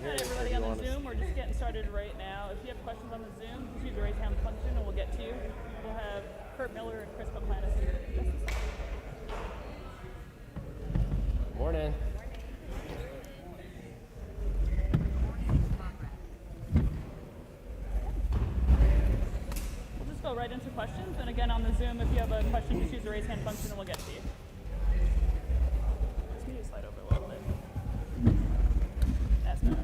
Hi everybody on the Zoom. We're just getting started right now. If you have questions on the Zoom, just use the raise hand function and we'll get to you. We'll have Kurt Miller and Chris McClanis here in just a second. Morning. We'll just go right into questions. And again, on the Zoom, if you have a question, just use the raise hand function and we'll get to you. Just need to slide over a little bit. That's better.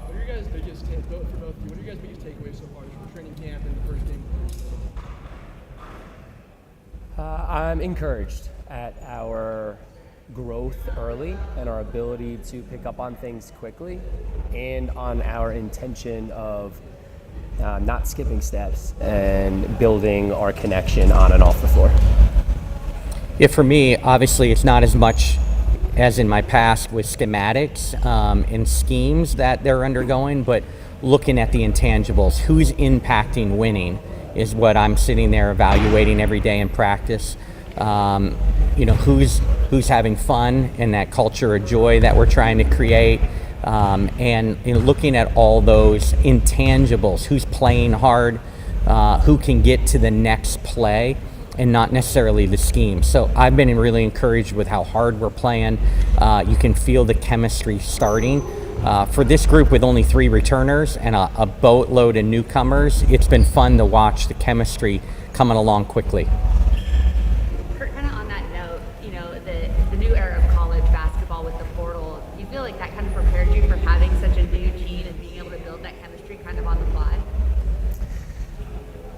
What are your guys' biggest what are your guys' biggest takeaways so far from training camp and the first game? I'm encouraged at our growth early and our ability to pick up on things quickly, and on our intention of not skipping steps and building our connection on and off the floor. Yeah, for me, obviously, it's not as much as in my past with schematics and schemes that they're undergoing, but looking at the intangibles, who's impacting winning. is what I'm sitting there evaluating every day in practice. Who's having fun and that culture of joy that we're trying to create, and looking at all those intangibles, who's playing hard, who can get to the next play, and not necessarily the scheme. So I've been really encouraged with how hard we're playing. You can feel the chemistry starting. For this group with only 3 returners and a boatload of newcomers, it's been fun to watch the chemistry coming along quickly. Kurt, kind of on that note, the new era of college basketball with the portal, do you feel like that kind of prepared you for having such a new team and being able to build that chemistry kind of on the fly?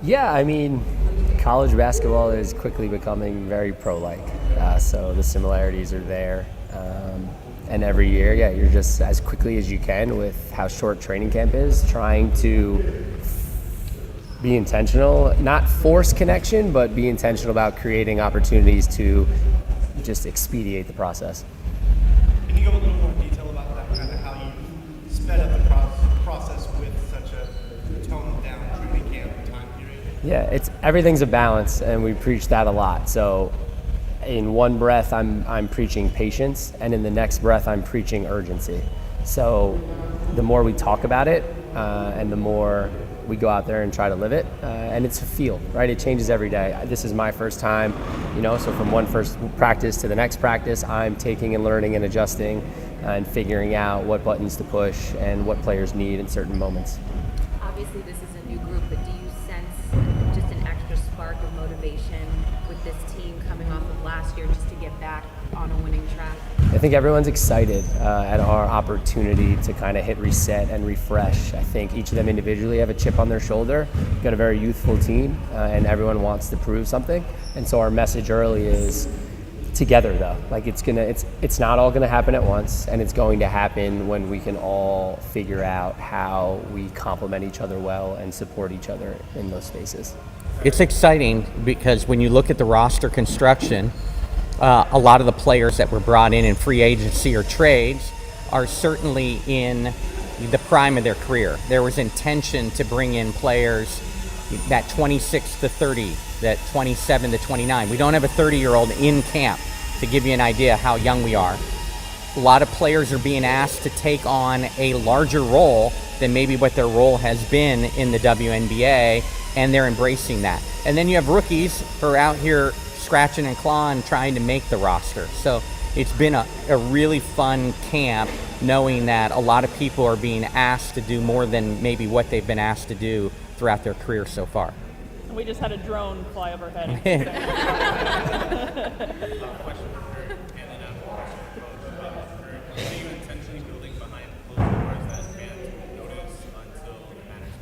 Yeah, I mean, college basketball is quickly becoming very pro-like, so the similarities are there. And every year, you're just as quickly as you can with how short training camp is, trying to be intentional, not force connection, but be intentional about creating opportunities to just expedite the process. Can you go a little more detail about that, kind of how you sped up the process with such a toned down training camp time period? Yeah, everything's a balance, and we preach that a lot. So in one breath, I'm preaching patience, and in the next breath, I'm preaching urgency. So the more we talk about it, and the more we go out there and try to live it, and it's a feel, right? It changes every day. This is my first time, so from one first practice to the next practice, I'm taking and learning and adjusting and figuring out what buttons to push and what players need in certain moments. Obviously, this is a new group, but do you sense just an extra spark of motivation with this team coming off of last year just to get back on a winning track? I think everyone's excited at our opportunity to kind of hit reset and refresh. I think each of them individually have a chip on their shoulder. We've got a very youthful team, and everyone wants to prove something. And so our message early is together, though. Like it's not all gonna happen at once, and it's going to happen when we can all figure out how we complement each other well and support each other in those spaces. It's exciting because when you look at the roster construction, a lot of the players that were brought in free agency or trades are certainly in the prime of their career. There was intention to bring in players that 26 to 30, that 27 to 29. We don't have a 30-year-old in camp, to give you an idea how young we are. A lot of players are being asked to take on a larger role than maybe what their role has been in the WNBA, and they're embracing that. And then you have rookies who are out here scratching and clawing, trying to make the roster. So it's been a really fun camp, knowing that a lot of people are being asked to do more than maybe what they've been asked to do throughout their career so far. We just had a drone fly overhead. Question for Hannah now. Are you intentionally building behind closed doors that fans won't notice until it matters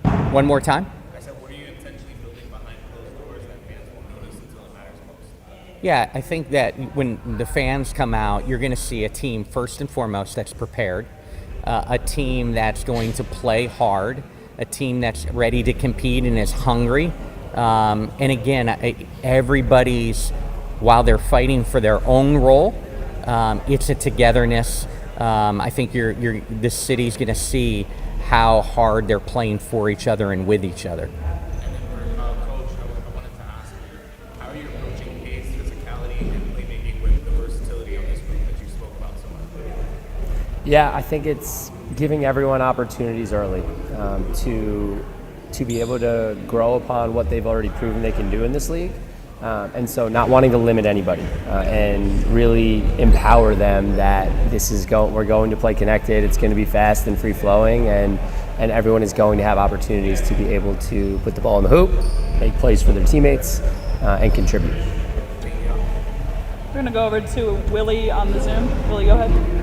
most? One more time? I said, what are you intentionally building behind closed doors that fans won't notice until it matters most? Yeah, I think that when the fans come out, you're going to see a team, first and foremost, that's prepared, a team that's going to play hard, a team that's ready to compete and is hungry. And again, everybody's, while they're fighting for their own role, it's a togetherness. I think the city's going to see how hard they're playing for each other and with each other. And then for Coach, I wanted to ask you, how are you approaching pace, physicality, and playmaking with the versatility of this group that you spoke about so much? Yeah, I think it's giving everyone opportunities early to be able to grow upon what they've already proven they can do in this league. And so not wanting to limit anybody and really empower them that we're going to play connected, it's going to be fast and free-flowing, and everyone is going to have opportunities to be able to put the ball in the hoop, make plays for their teammates, and contribute. We're going to go over to Willie on the Zoom. Willie, go ahead.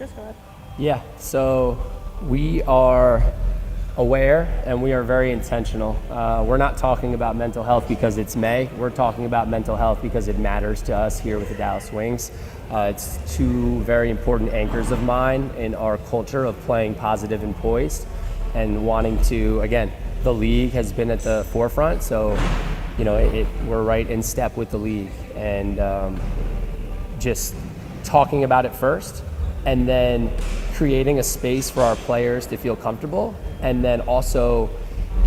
Chris, go ahead. Yeah, so we are aware and we are very intentional. We're not talking about mental health because it's May. We're talking about mental health because it matters to us here with the Dallas Wings. It's two very important anchors of mine in our culture of playing positive and poised and wanting to, again, the league has been at the forefront, so we're right in step with the league, and just talking about it first, and then creating a space for our players to feel comfortable, and then also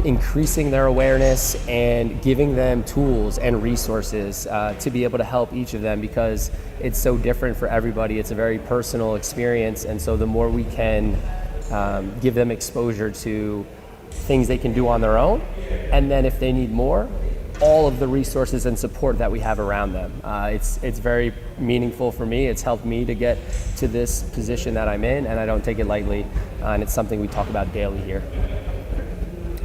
increasing their awareness and giving them tools and resources to be able to help each of them, because it's so different for everybody. It's a very personal experience, and so the more we can give them exposure to things they can do on their own, and then if they need more, all of the resources and support that we have around them. It's very meaningful for me. It's helped me to get to this position that I'm in, and I don't take it lightly, and it's something we talk about daily here.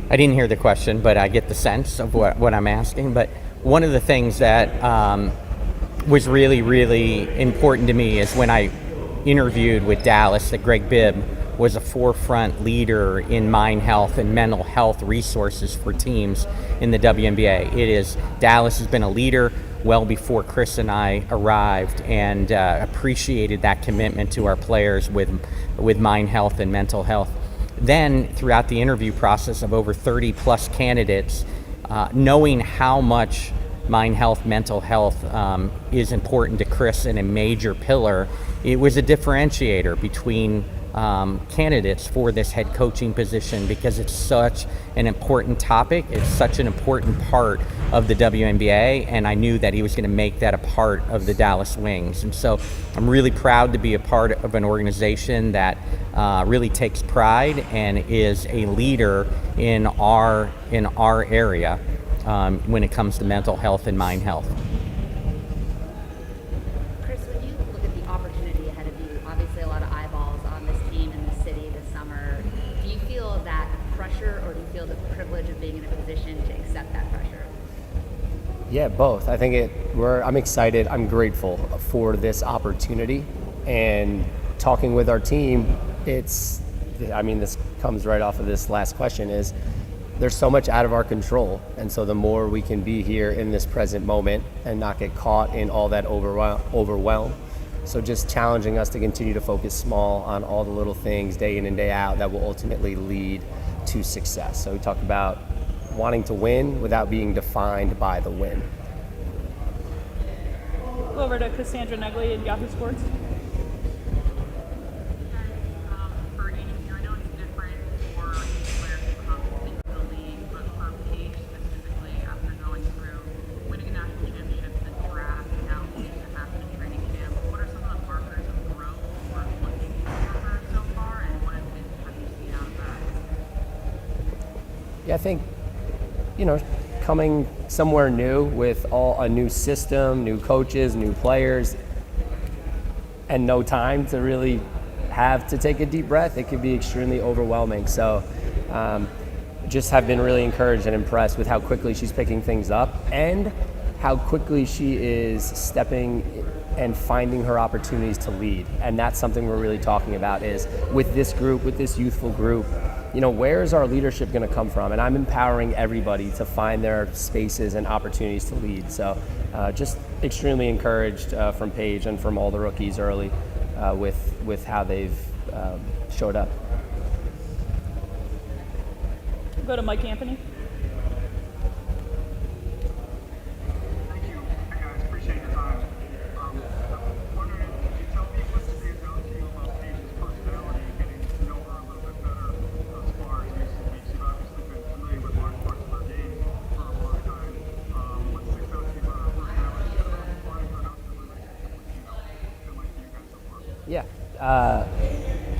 I didn't hear the question, but I get the sense of what I'm asking. But one of the things that was really, really important to me is when I interviewed with Dallas, that Greg Bibb was a forefront leader in mind health and mental health resources for teams in the WNBA. Dallas has been a leader well before Chris and I arrived, and appreciated that commitment to our players with mind health and mental health. Then throughout the interview process of over 30 plus candidates, knowing how much mind health, mental health is important to Chris and a major pillar, it was a differentiator between candidates for this head coaching position, because it's such an important topic. It's such an important part of the WNBA, and I knew that he was going to make that a part of the Dallas Wings. And so I'm really proud to be a part of an organization that really takes pride and is a leader in our area when it comes to mental health and mind health. Chris, when you look at the opportunity ahead of you, obviously a lot of eyeballs on this team in the city this summer. Do you feel that pressure, or do you feel the privilege of being in a position to accept that pressure? Yeah, both. I think I'm excited. I'm grateful for this opportunity, and talking with our team, this comes right off of this last question, is there's so much out of our control, and so the more we can be here in this present moment and not get caught in all that overwhelm. So just challenging us to continue to focus small on all the little things day in and day out that will ultimately lead to success. So we talk about wanting to win without being defined by the win. Go over to Cassandra Negley at Yahoo Sports. For each of you, I know it's different for each player to come into the league, but for Paige specifically, after going through winning a national championship, the draft, and now seems to happen in training camp, what are some of the markers of growth or looking for her so far, and what have you seen out of that? Yeah, I think, coming somewhere new with a new system, new coaches, new players, and no time to really have to take a deep breath, it can be extremely overwhelming. So just have been really encouraged and impressed with how quickly she's picking things up and how quickly she is stepping and finding her opportunities to lead. And that's something we're really talking about, is with this group, with this youthful group, where is our leadership going to come from? And I'm empowering everybody to find their spaces and opportunities to lead. So just extremely encouraged from Paige and from all the rookies early with how they've showed up. Go to Mike Anthony. Thank you. Hey guys, appreciate your time. Wondering, could you tell me what stands out to you about Paige's personality, getting to know her a little bit better thus far in recent weeks? You've obviously been familiar with large parts of her game for a long time. What sticks out to you about her personality? Applying her out to the relationship with Gino. Been like you guys so far? Yeah.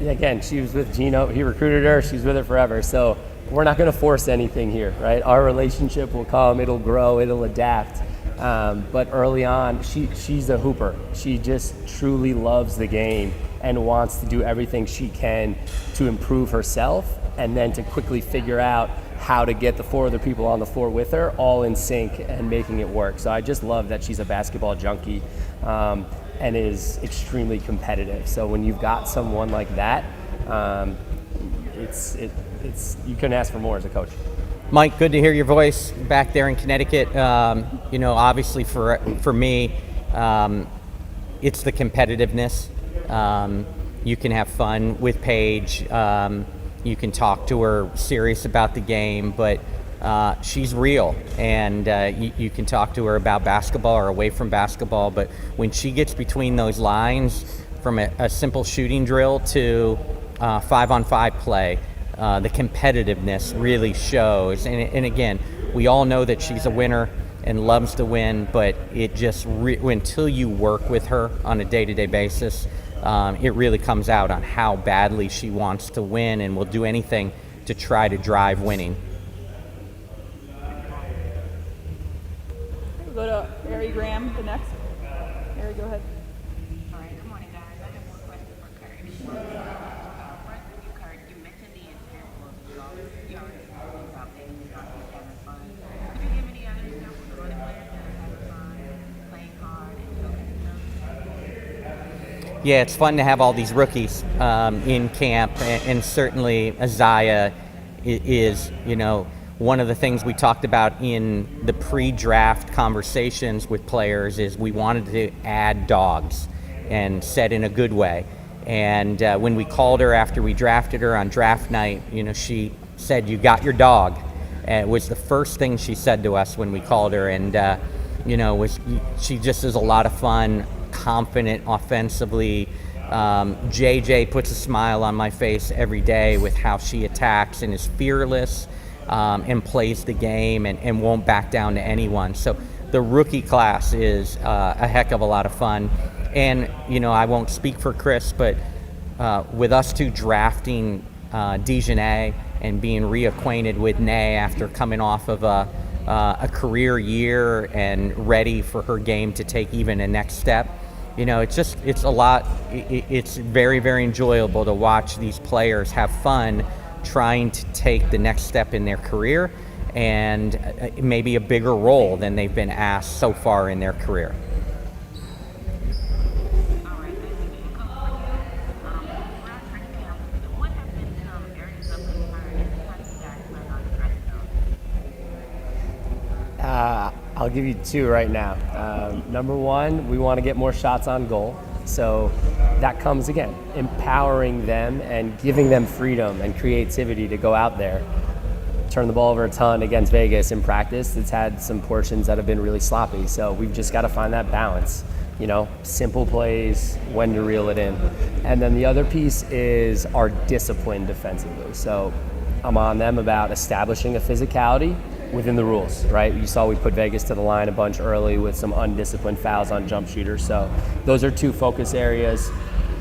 Again, she was with Gino. He recruited her. She's with her forever. So we're not going to force anything here, right? Our relationship will come. It'll grow. It'll adapt. But early on, she's a hooper. She just truly loves the game and wants to do everything she can to improve herself, and then to quickly figure out how to get the four other people on the floor with her all in sync and making it work. So I just love that she's a basketball junkie. and is extremely competitive. So when you've got someone like that, it's you couldn't ask for more as a coach. Mike, good to hear your voice back there in Connecticut. You know, obviously for me, it's the competitiveness. You can have fun with Paige. You can talk to her serious about the game, but she's real, and you can talk to her about basketball or away from basketball, but when she gets between those lines, from a simple shooting drill to 5-on-5 play, the competitiveness really shows. And again, we all know that she's a winner and loves to win, but it just until you work with her on a day-to-day basis, it really comes out on how badly she wants to win and will do anything to try to drive winning. We'll go to Harry Graham, the next. Harry, go ahead. All right, good morning, guys. I have one question for Kurt. First with you, Kurt, you mentioned the example of you already talking about maybe not having fun. Could you give any other examples of other players that are having fun, playing hard, and showcasing them? Yeah, it's fun to have all these rookies in camp, and certainly Zia is, you know, one of the things we talked about in the pre-draft conversations with players is we wanted to add dogs, and said in a good way. And when we called her after we drafted her on draft night, you know, she said, "You got your dog." And it was the first thing she said to us when we called her, and you know, she just is a lot of fun, confident offensively. JJ puts a smile on my face every day with how she attacks and is fearless. And plays the game and won't back down to anyone. So the rookie class is a heck of a lot of fun. And, you know, I won't speak for Chris, but with us two drafting Dejanay and being reacquainted with Nay after coming off of a career year and ready for her game to take even a next step, you know, it's a lot. It's very, very enjoyable to watch these players have fun trying to take the next step in their career and maybe a bigger role than they've been asked so far in their career. All right, thank you. Around training camp, what have been some areas of concern, and how do you guys plan on addressing those? I'll give you two right now. Number one, we want to get more shots on goal. So that comes, again, empowering them and giving them freedom and creativity to go out there. Turn the ball over a ton against Vegas in practice. It's had some portions that have been really sloppy. So we've just got to find that balance. You know, simple plays, when to reel it in. And then the other piece is our discipline defensively. So I'm on them about establishing a physicality within the rules, right? You saw we put Vegas to the line a bunch early with some undisciplined fouls on jump shooters. So those are two focus areas.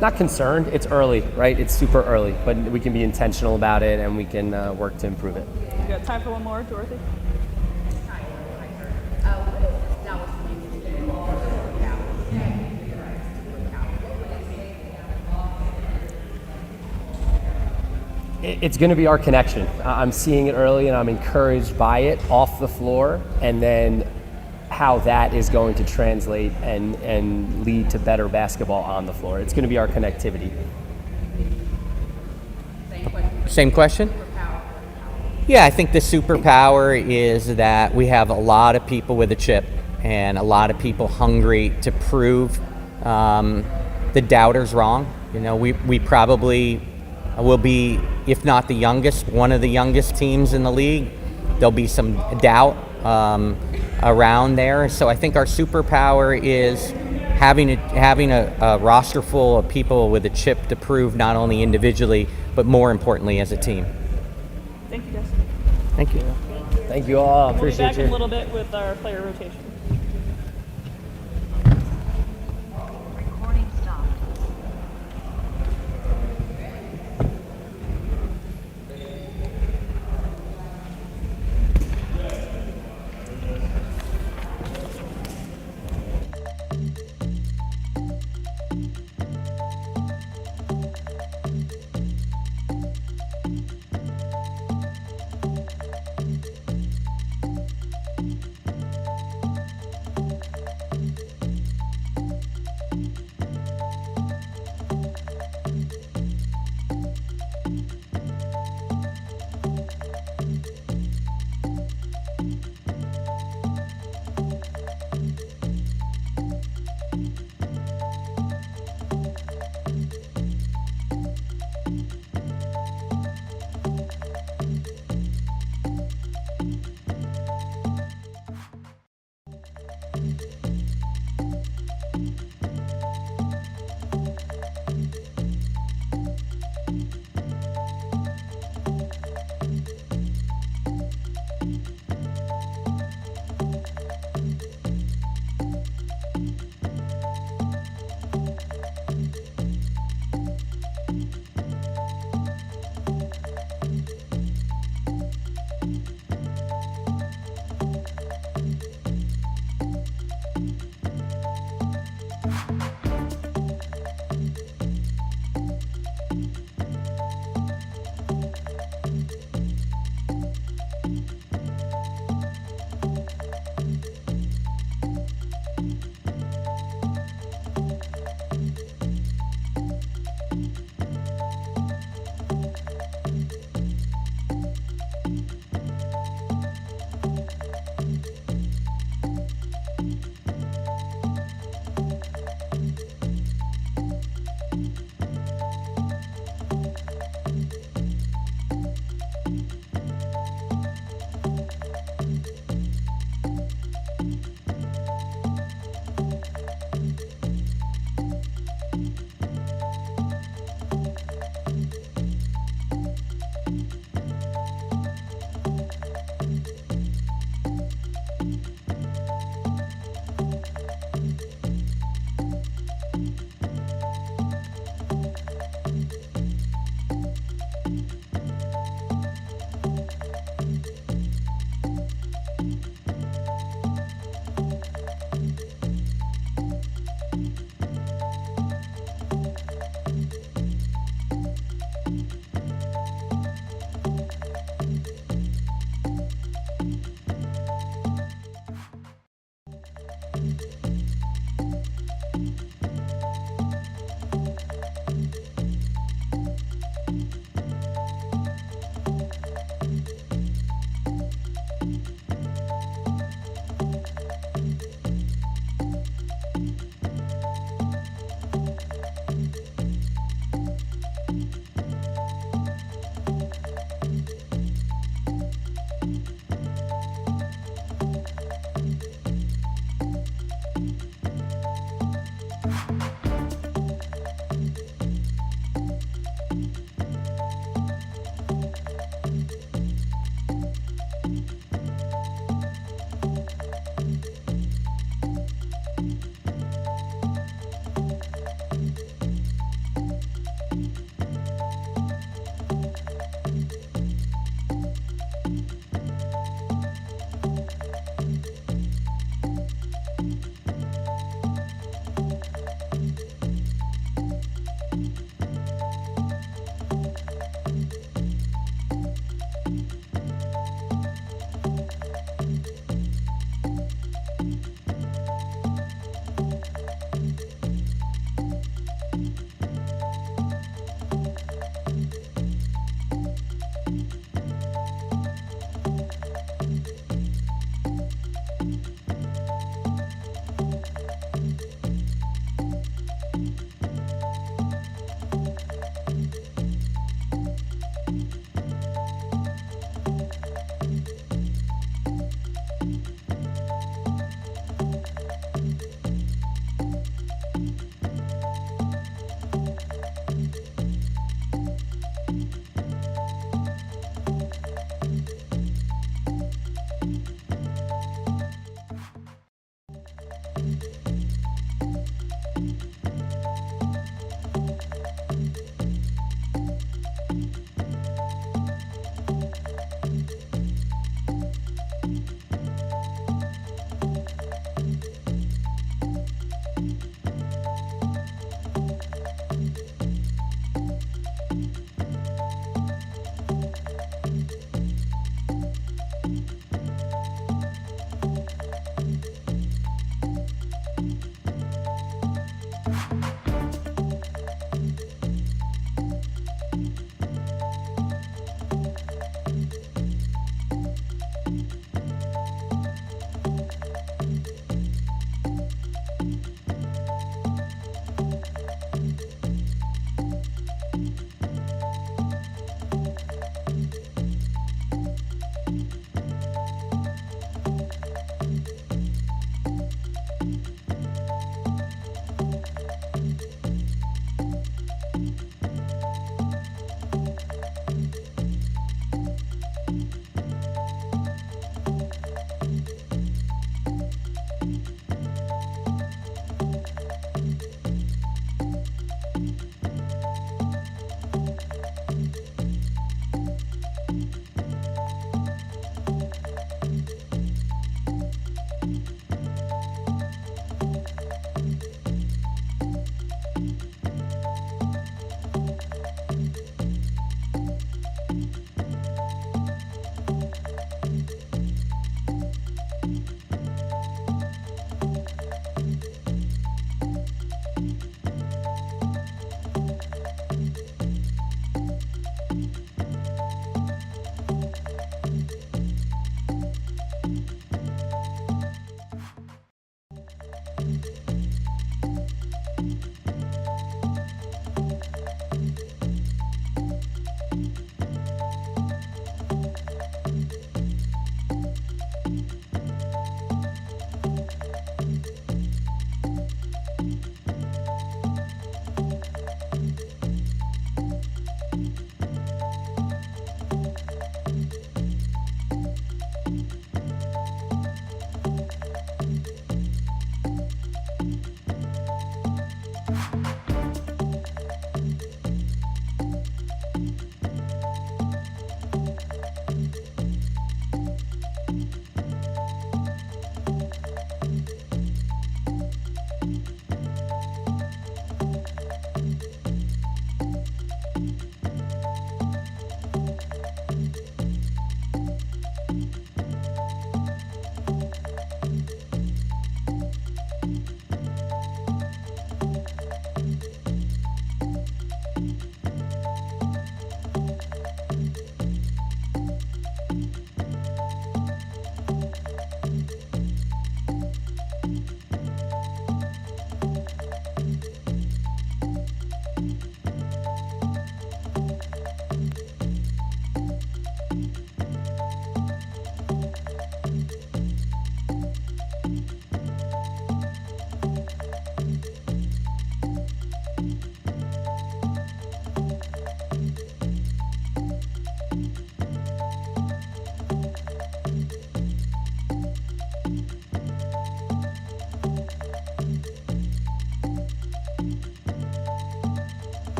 Not concerned, it's early, right? It's super early, but we can be intentional about it and we can work to improve it. We got time for one more, Dorothy. It's going to be our connection. I'm seeing it early and I'm encouraged by it off the floor, and then how that is going to translate and lead to better basketball on the floor. It's going to be our connectivity. Same question? Yeah, I think the superpower is that we have a lot of people with a chip and a lot of people hungry to prove the doubters wrong. You know, we probably will be, if not the youngest, one of the youngest teams in the league. There'll be some doubt around there. So I think our superpower is having a roster full of people with a chip to prove, not only individually, but more importantly as a team. Thank you, guys. Thank you. Thank you all. We'll be Appreciate back you. in a little bit with our player rotation. Recording stopped.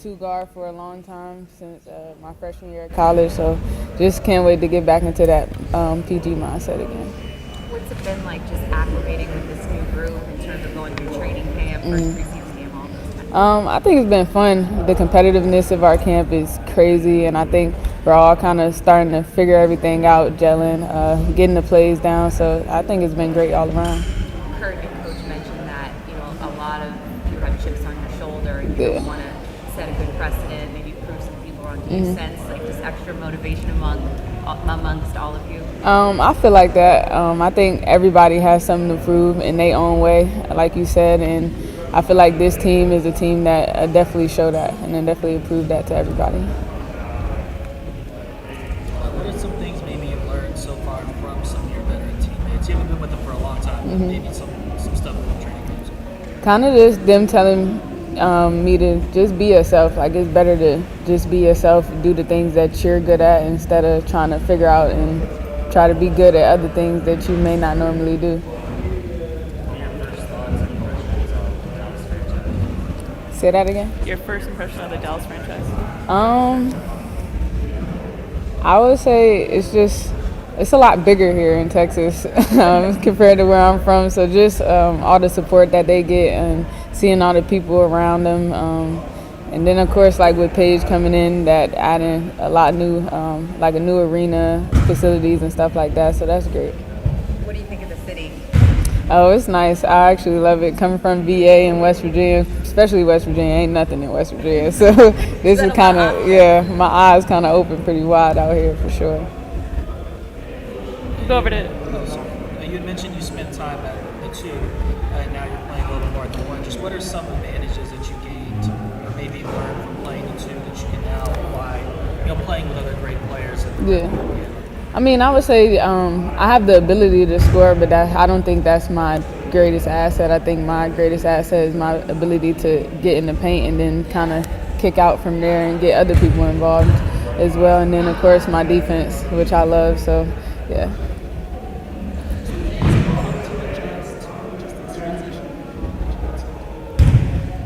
go-to guard for a long time since my freshman year at college. So just can't wait to get back into that PG mindset again. What's it been like just acclimating with this new group in terms of going through training camp, first preseason game, all those? I think it's been fun. The competitiveness of our camp is crazy, and I think we're all kind of starting to figure everything out, gelling, getting the plays down. So I think it's been great all around. Kurt, your coach mentioned that a lot of you have chips on your shoulder, and you want to set a good precedent, maybe prove some people wrong. Do you sense like just extra motivation amongst all of you? I feel like that. I think everybody has something to prove in their own way, like you said, and I feel like this team is a team that definitely showed that and then definitely proved that to everybody. What are some things maybe you've learned so far from some of your veteran teammates? You haven't been with them for a long time, but maybe some stuff in the training games. Kind of just them telling me to just be yourself. Like, it's better to just be yourself, do the things that you're good at instead of trying to figure out and try to be good at other things that you may not normally do. Say that again? Your first impression of the Dallas franchise? I would say it's a lot bigger here in Texas compared to where I'm from. So just all the support that they get and seeing all the people around them. And then, of course, like with Paige coming in, that adding a lot new, like a new arena, facilities and stuff like that. So that's great. What do you think of the city? Oh, it's nice. I actually love it. Coming from VA in West Virginia, especially West Virginia, ain't nothing in West Virginia. So this is kind of, my eyes kind of open pretty wide out here for sure. Go over to. You had mentioned you spent time at the 2, and now you're playing a little more at the 1. Just what are some advantages that you gained or maybe learned from playing the 2 that you can now apply, playing with other great players? I mean, I would say I have the ability to score, but I don't think that's my greatest asset. I think my greatest asset is my ability to get in the paint and then kind of kick out from there and get other people involved as well. And then, of course, my defense, which I love. So, yeah.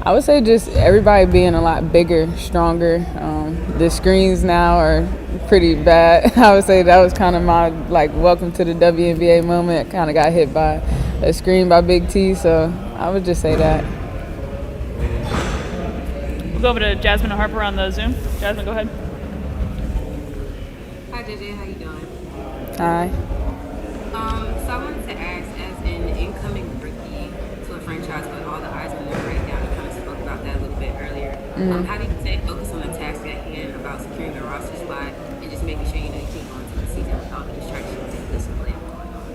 I would say just everybody being a lot bigger, stronger. The screens now are pretty bad. I would say that was kind of my, welcome to the WNBA moment. Kind of got hit by a screen by Big T, so I would just say that. We'll go over to Jasmine and Harper on the Zoom. Jasmine, go ahead. Hi, JJ. How you doing? Hi. So I wanted to ask, as an incoming rookie to a franchise with all the eyes on them right now, you kind of spoke about that a little bit earlier. How do you focus on the task at hand about securing the roster spot and just making sure you keep going to the season without the distractions and discipline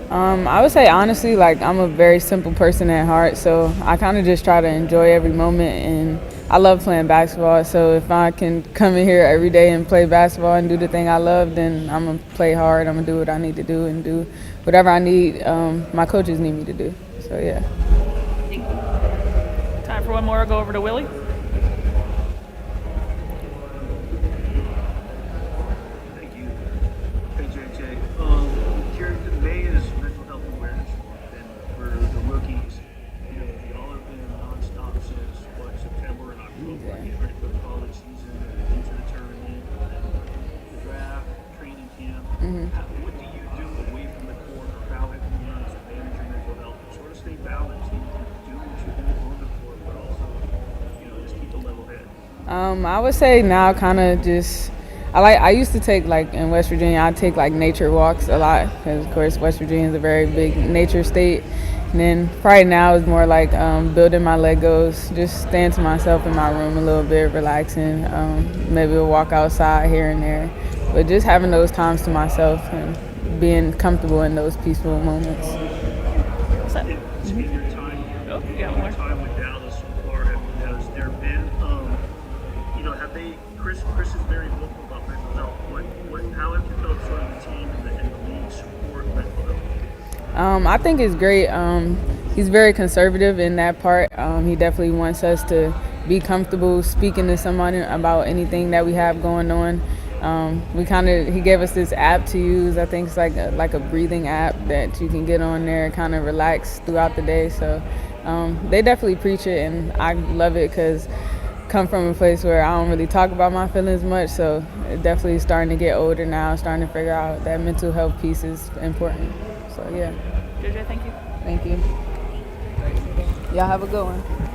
going on? I would say honestly, I'm a very simple person at heart, so I kind of just try to enjoy every moment, and I love playing basketball. So if I can come in here every day and play basketball and do the thing I love, then I'm gonna play hard. I'm gonna do what I need to do and do whatever I need. My coaches need me to do. So yeah. Time for one more. I'll go over to Willie. Thank you. Hey, JJ. May is Mental Health Awareness Month, and for the rookies, y'all have been nonstop since September and October, getting ready for the college season, into the tournament, the draft, training camp. What do you do away from the court, or how have you learned to manage your mental health and sort of stay balanced and do what you do on the court, but also, just keep a level head? I would say now kind of just I used to take in West Virginia, I take nature walks a lot because of course West Virginia is a very big nature state. And then probably now is more building my Legos, just staying to myself in my room a little bit, relaxing. Maybe a walk outside here and there, but just having those times to myself and being comfortable in those peaceful moments. What's that? In your time here, you got one more. time with Dallas so far, has there been, have they, Chris is very vocal about mental health. How have you felt sort of the team and the league support mental health? I think it's great. He's very conservative in that part. He definitely wants us to be comfortable speaking to somebody about anything that we have going on. He gave us this app to use. I think it's like a breathing app that you can get on there, kind of relax throughout the day. So they definitely preach it, and I love it because come from a place where I don't really talk about my feelings much, so definitely starting to get older now, starting to figure out that mental health piece is important. So yeah. JJ, thank you. Thank you. Y'all have a good one.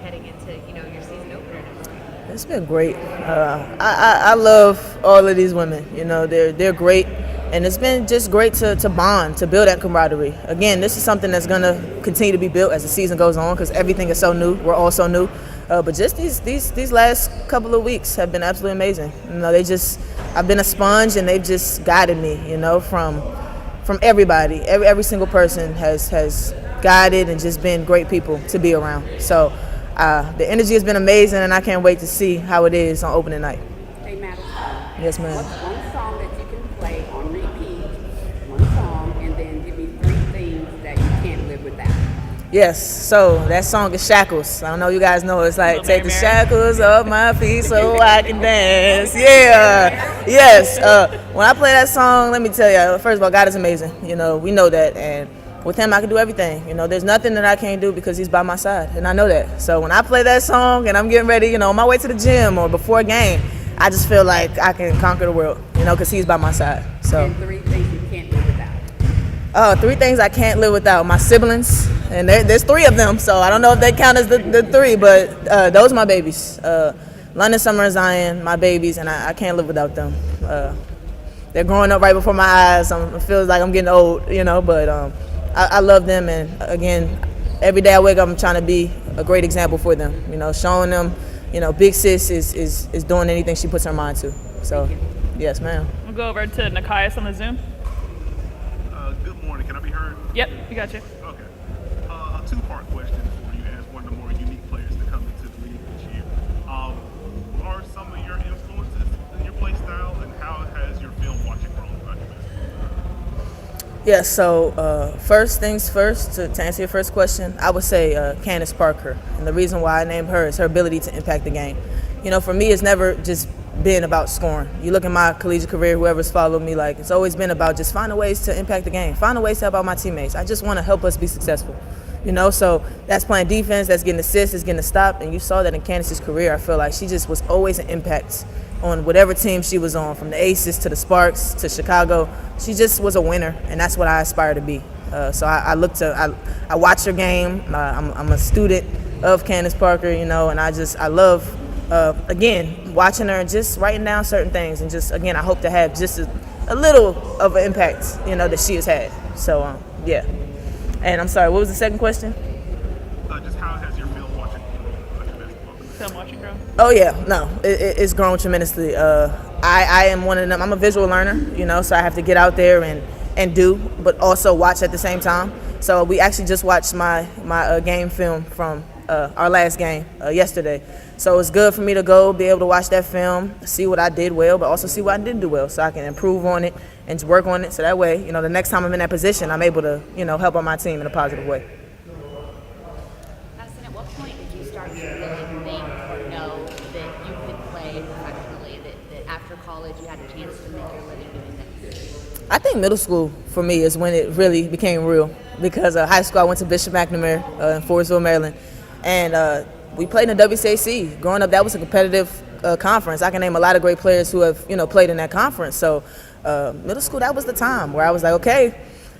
Heading into your season opener. It's been great. I love all of these women. They're great, and it's been just great to bond, to build that camaraderie. Again, this is something that's gonna continue to be built as the season goes on because everything is so new. We're all so new. But just these last couple of weeks have been absolutely amazing. I've been a sponge, and they've just guided me. From everybody, every single person has guided and just been great people to be around. So. The energy has been amazing, and I can't wait to see how it is on opening night. Hey, Maddie. Yes, ma'am. What's one song that you can play on repeat? One song, and then give me 3 things that you can't live without. Yes, so that song is Shackles. I don't know if you guys know. It's like, take the shackles off my feet so I can dance. Yeah, yes. When I play that song, let me tell you, first of all, God is amazing. We know that, and with him, I can do everything. There's nothing that I can't do because he's by my side, and I know that. So when I play that song and I'm getting ready, on my way to the gym or before a game, I just feel like I can conquer the world, because he's by my side. So. And 3 things you can't live without. 3 things I can't live without. My siblings, and there's 3 of them, so I don't know if they count as the 3, but those are my babies. London, Summer, and Zion, my babies, and I can't live without them. They're growing up right before my eyes. It feels like I'm getting old, but I love them, and again, every day I wake up, I'm trying to be a great example for them. Showing them, Big Sis is doing anything she puts her mind to. So, yes, ma'am. We'll go over to Nikias on the Zoom. Good morning. Can I be heard? Yep, we got you. Okay. A 2-part question for you as one of the more unique players to come into the league this year. What are some of your influences in your play style, and how has your film watching grown throughout your business? Yes, so first things first, to answer your first question, I would say Candace Parker. And the reason why I named her is her ability to impact the game. For me, it's never just been about scoring. You look at my collegiate career, whoever's followed me, it's always been about just finding ways to impact the game, finding ways to help out my teammates. I just want to help us be successful. So that's playing defense, that's getting assists, that's getting a stop. And you saw that in Candace's career. I feel like she just was always an impact on whatever team she was on, from the Aces to the Sparks to Chicago. She just was a winner, and that's what I aspire to be. So I watch her game. I'm a student of Candace Parker, and I love, again, watching her and just writing down certain things. And just, again, I hope to have just a little of an impact, that she has had. So, yeah. And I'm sorry, what was the second question? Just how has your film watching grown? Film watching grown? Oh, yeah, no, it's grown tremendously. I am one of them. I'm a visual learner, so I have to get out there and do, but also watch at the same time. So we actually just watched my game film from our last game yesterday. So it's good for me to go, be able to watch that film, see what I did well, but also see what I didn't do well, so I can improve on it and work on it. So that way, the next time I'm in that position, I'm able to, help out my team in a positive way. At what point did you start to really think or know that you could play professionally, that after college you had a chance to make your living doing this? I think middle school for me is when it really became real, because high school I went to Bishop McNamara in Forestville, Maryland, and we played in the WCAC. Growing up, that was a competitive conference. I can name a lot of great players who have played in that conference. So middle school, that was the time where I was like, okay,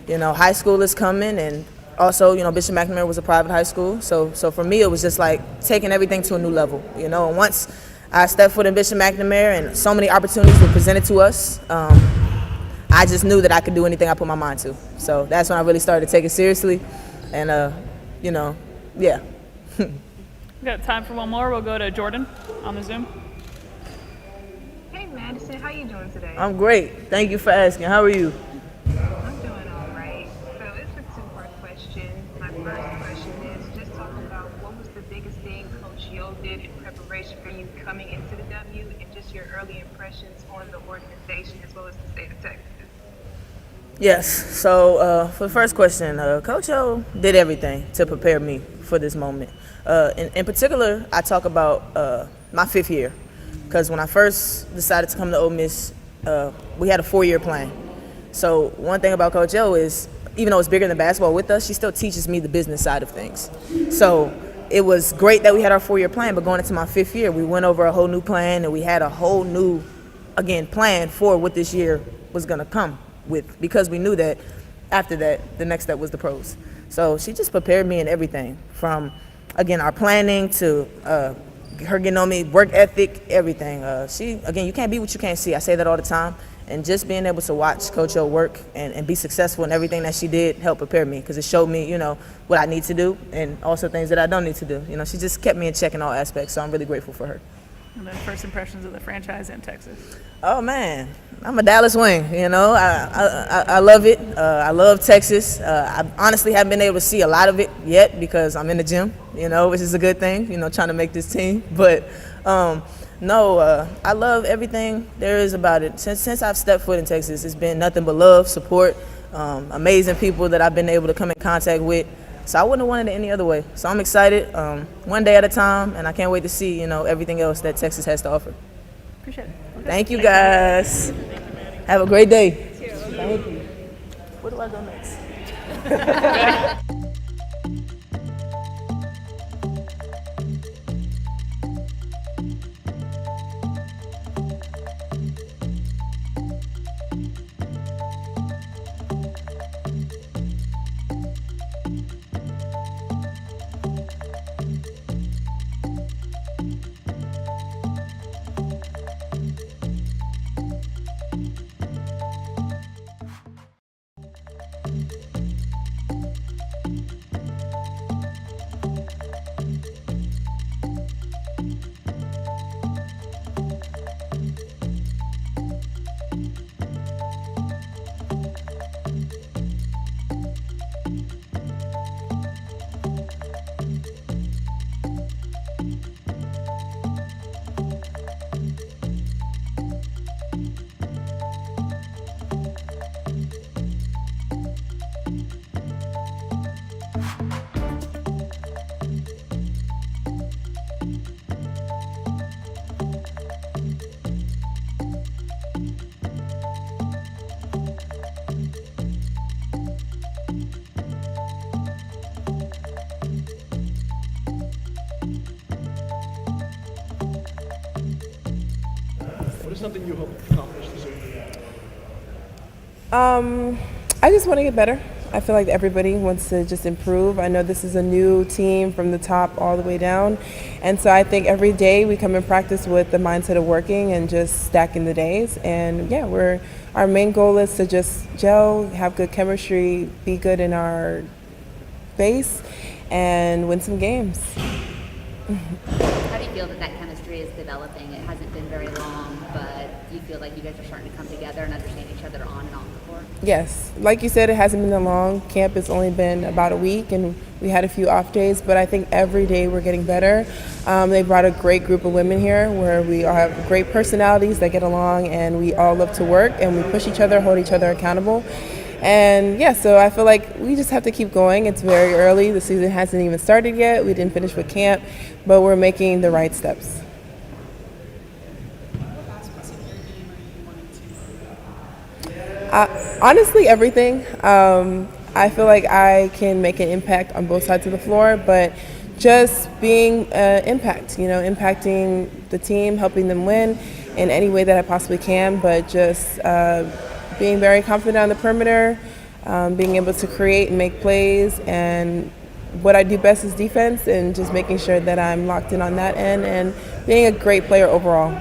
high school is coming, and also Bishop McNamara was a private high school. So for me, it was just like taking everything to a new level. And once I stepped foot in Bishop McNamara and so many opportunities were presented to us, I just knew that I could do anything I put my mind to. So that's when I really started to take it seriously. And, yeah. We got time for one more. We'll go to Jordan on the Zoom. Hey, Madison, how you doing today? I'm great. Thank you for asking. How are you? I'm doing all right. So it's a 2-part question. My first question is just talk about what was the biggest thing Coach Yo did in preparation for you coming into the W, and just your early impressions on the organization as well as the state of Texas. Yes. So for the first question, Coach O did everything to prepare me for this moment. In particular, I talk about my 5th year, because when I first decided to come to Ole Miss, we had a 4-year plan. So one thing about Coach O is, even though it's bigger than basketball with us, she still teaches me the business side of things. So it was great that we had our 4-year plan, but going into my 5th year, we went over a whole new plan, and we had a whole new, again, plan for what this year was going to come with, because we knew that after that, the next step was the pros. So she just prepared me in everything, from, again, our planning to her getting on me, work ethic, everything. Again, you can't be what you can't see. I say that all the time. And just being able to watch Coach O work and be successful in everything that she did helped prepare me, because it showed me, what I need to do and also things that I don't need to do. She just kept me in check in all aspects, so I'm really grateful for her. And then first impressions of the franchise in Texas. Oh, man. I'm a Dallas wing, I love it. I love Texas. I honestly haven't been able to see a lot of it yet because I'm in the gym, which is a good thing, trying to make this team. But, I love everything there is about it. Since I've stepped foot in Texas, it's been nothing but love, support, amazing people that I've been able to come in contact with. So I wouldn't have wanted it any other way. So I'm excited, one day at a time, and I can't wait to see, everything else that Texas has to offer. Appreciate it. Okay. Thank you, guys. Thank you, Maddie. Have a great day. Thank you. Where do I go next? What is something you hope to accomplish this year? I just want to get better. I feel like everybody wants to just improve. I know this is a new team from the top all the way down. And so I think every day we come and practice with the mindset of working and just stacking the days. And yeah, our main goal is to just gel, have good chemistry, be good in our base, and win some games. How do you feel that chemistry is developing? It hasn't been very long, but do you feel like you guys are starting to come together and understand each other on and off the court? Yes. Like you said, it hasn't been that long. Camp has only been about a week, and we had a few off days, but I think every day we're getting better. They brought a great group of women here where we all have great personalities that get along, and we all love to work, and we push each other, hold each other accountable. And yeah, so I feel like we just have to keep going. It's very early. The season hasn't even started yet. We didn't finish with camp, but we're making the right steps. Honestly, everything. I feel like I can make an impact on both sides of the floor, but just being impact, impacting the team, helping them win in any way that I possibly can, but just being very confident on the perimeter, being able to create and make plays, and what I do best is defense, and just making sure that I'm locked in on that end, and being a great player overall.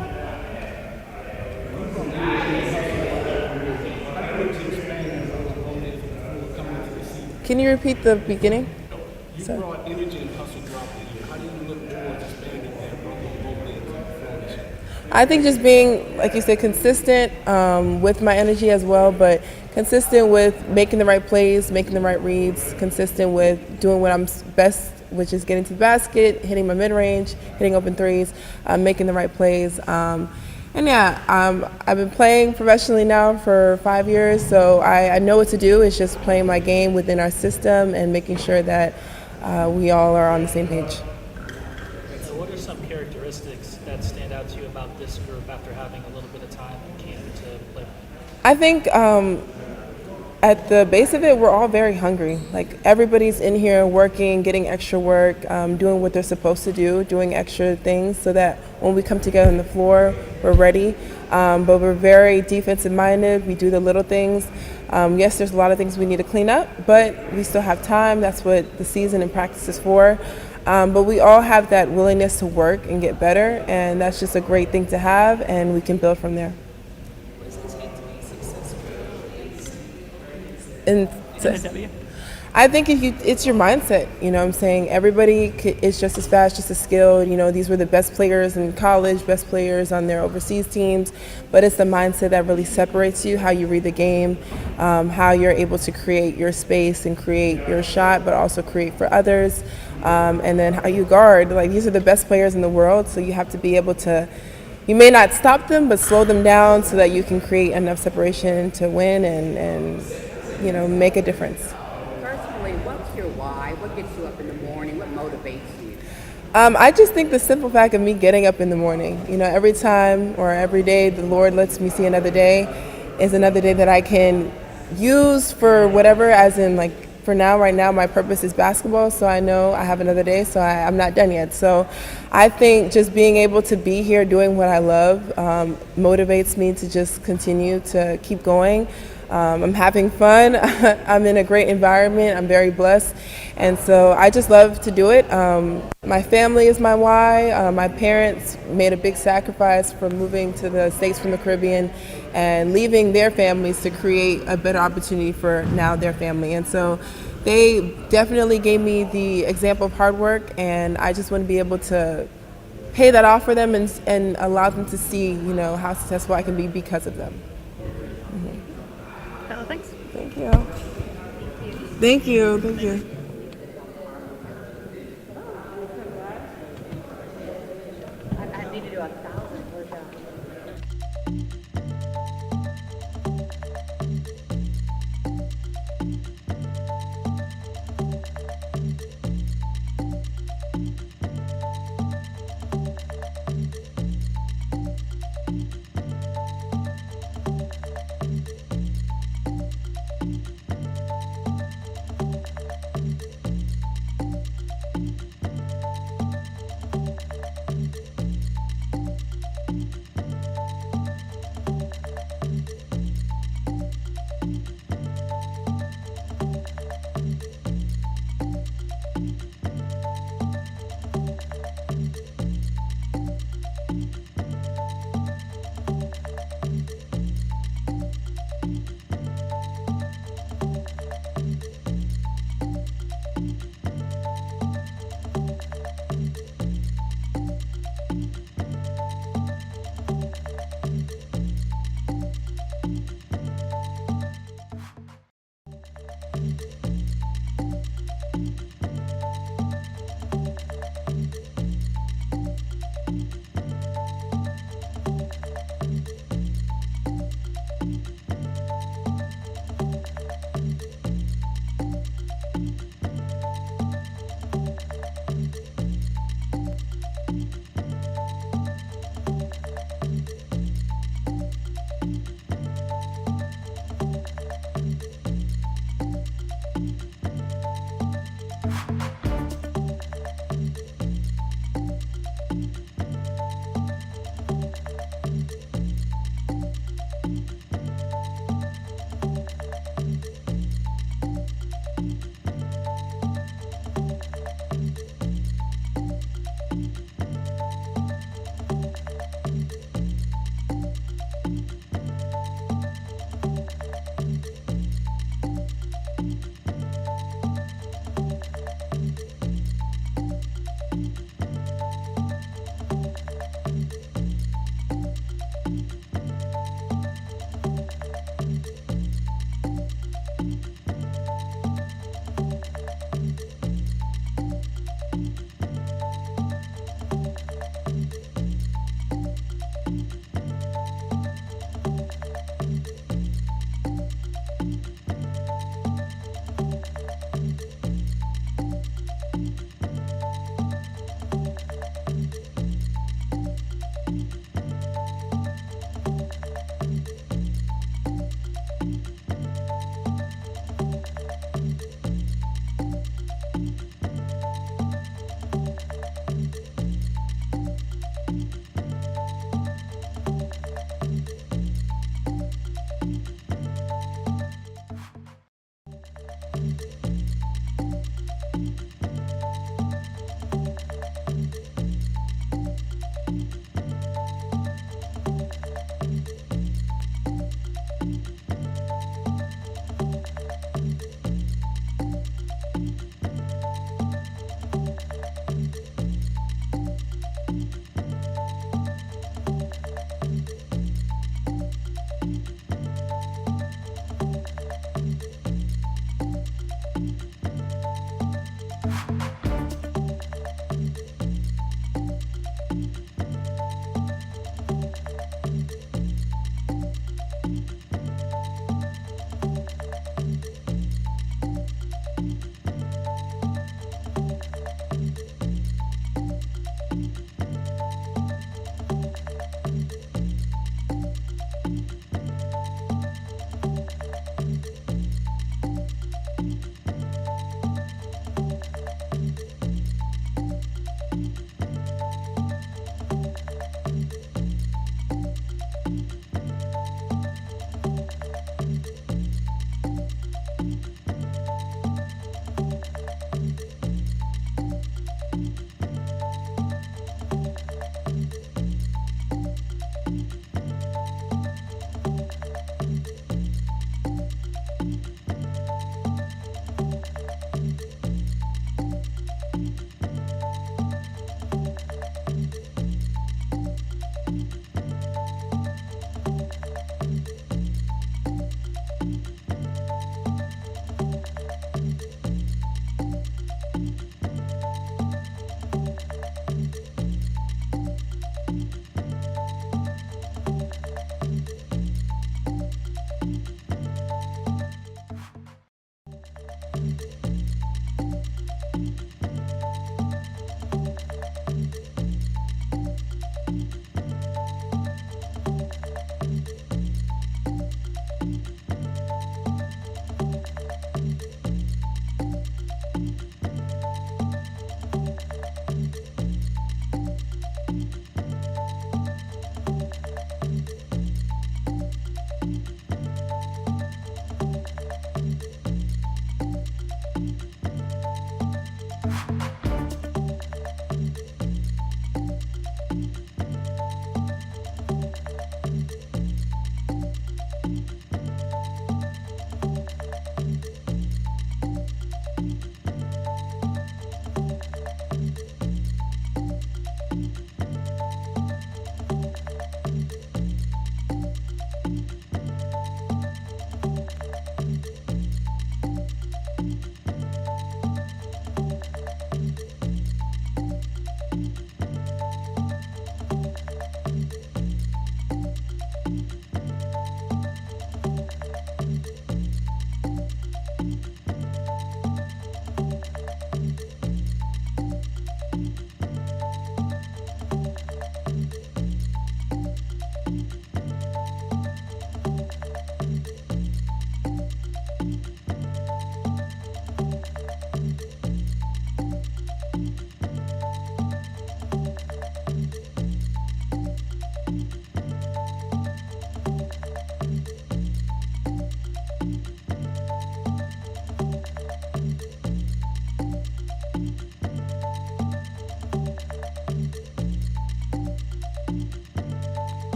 Can you repeat the beginning? You brought energy and hustle throughout the year. How do you look towards expanding that on both ends of the floor this year? I think just being, like you said, consistent with my energy as well, but consistent with making the right plays, making the right reads, consistent with doing what I'm best, which is getting to the basket, hitting my mid-range, hitting open threes, making the right plays. And yeah, I've been playing professionally now for 5 years, so I know what to do. It's just playing my game within our system and making sure that we all are on the same page. So what are some characteristics that stand out to you about this group after having a little bit of time in camp to play? I think At the base of it, we're all very hungry. Like everybody's in here working, getting extra work, doing what they're supposed to do, doing extra things so that when we come together on the floor, we're ready. But we're very defensive minded. We do the little things. Yes, there's a lot of things we need to clean up, but we still have time. That's what the season and practice is for. But we all have that willingness to work and get better, and that's just a great thing to have, and we can build from there. And I think it's your mindset, you know what I'm saying? Everybody is just as fast, just as skilled. You know, these were the best players in college, best players on their overseas teams, but it's the mindset that really separates you, how you read the game, how you're able to create your space and create your shot, but also create for others, and then how you guard. Like, these are the best players in the world, so you have to be able to, you may not stop them, but slow them down so that you can create enough separation to win and you know, make a difference. Personally, what's your why? What gets you up in the morning? What motivates you? I just think the simple fact of me getting up in the morning, you know, every time or every day the Lord lets me see another day is another day that I can use for whatever, as in like for now, right now, my purpose is basketball, so I know I have another day, so I'm not done yet. So I think just being able to be here doing what I love motivates me to just continue to keep going. I'm having fun. I'm in a great environment. I'm very blessed. And so I just love to do it. My family is my why. My parents made a big sacrifice from moving to the States from the Caribbean and leaving their families to create a better opportunity for now their family. And so they definitely gave me the example of hard work, and I just want to be able to pay that off for them and allow them to see, you know, how successful I can be because of them. Thanks. Thank you. Thank you. Thank you. I need to do 1,000 push-ups.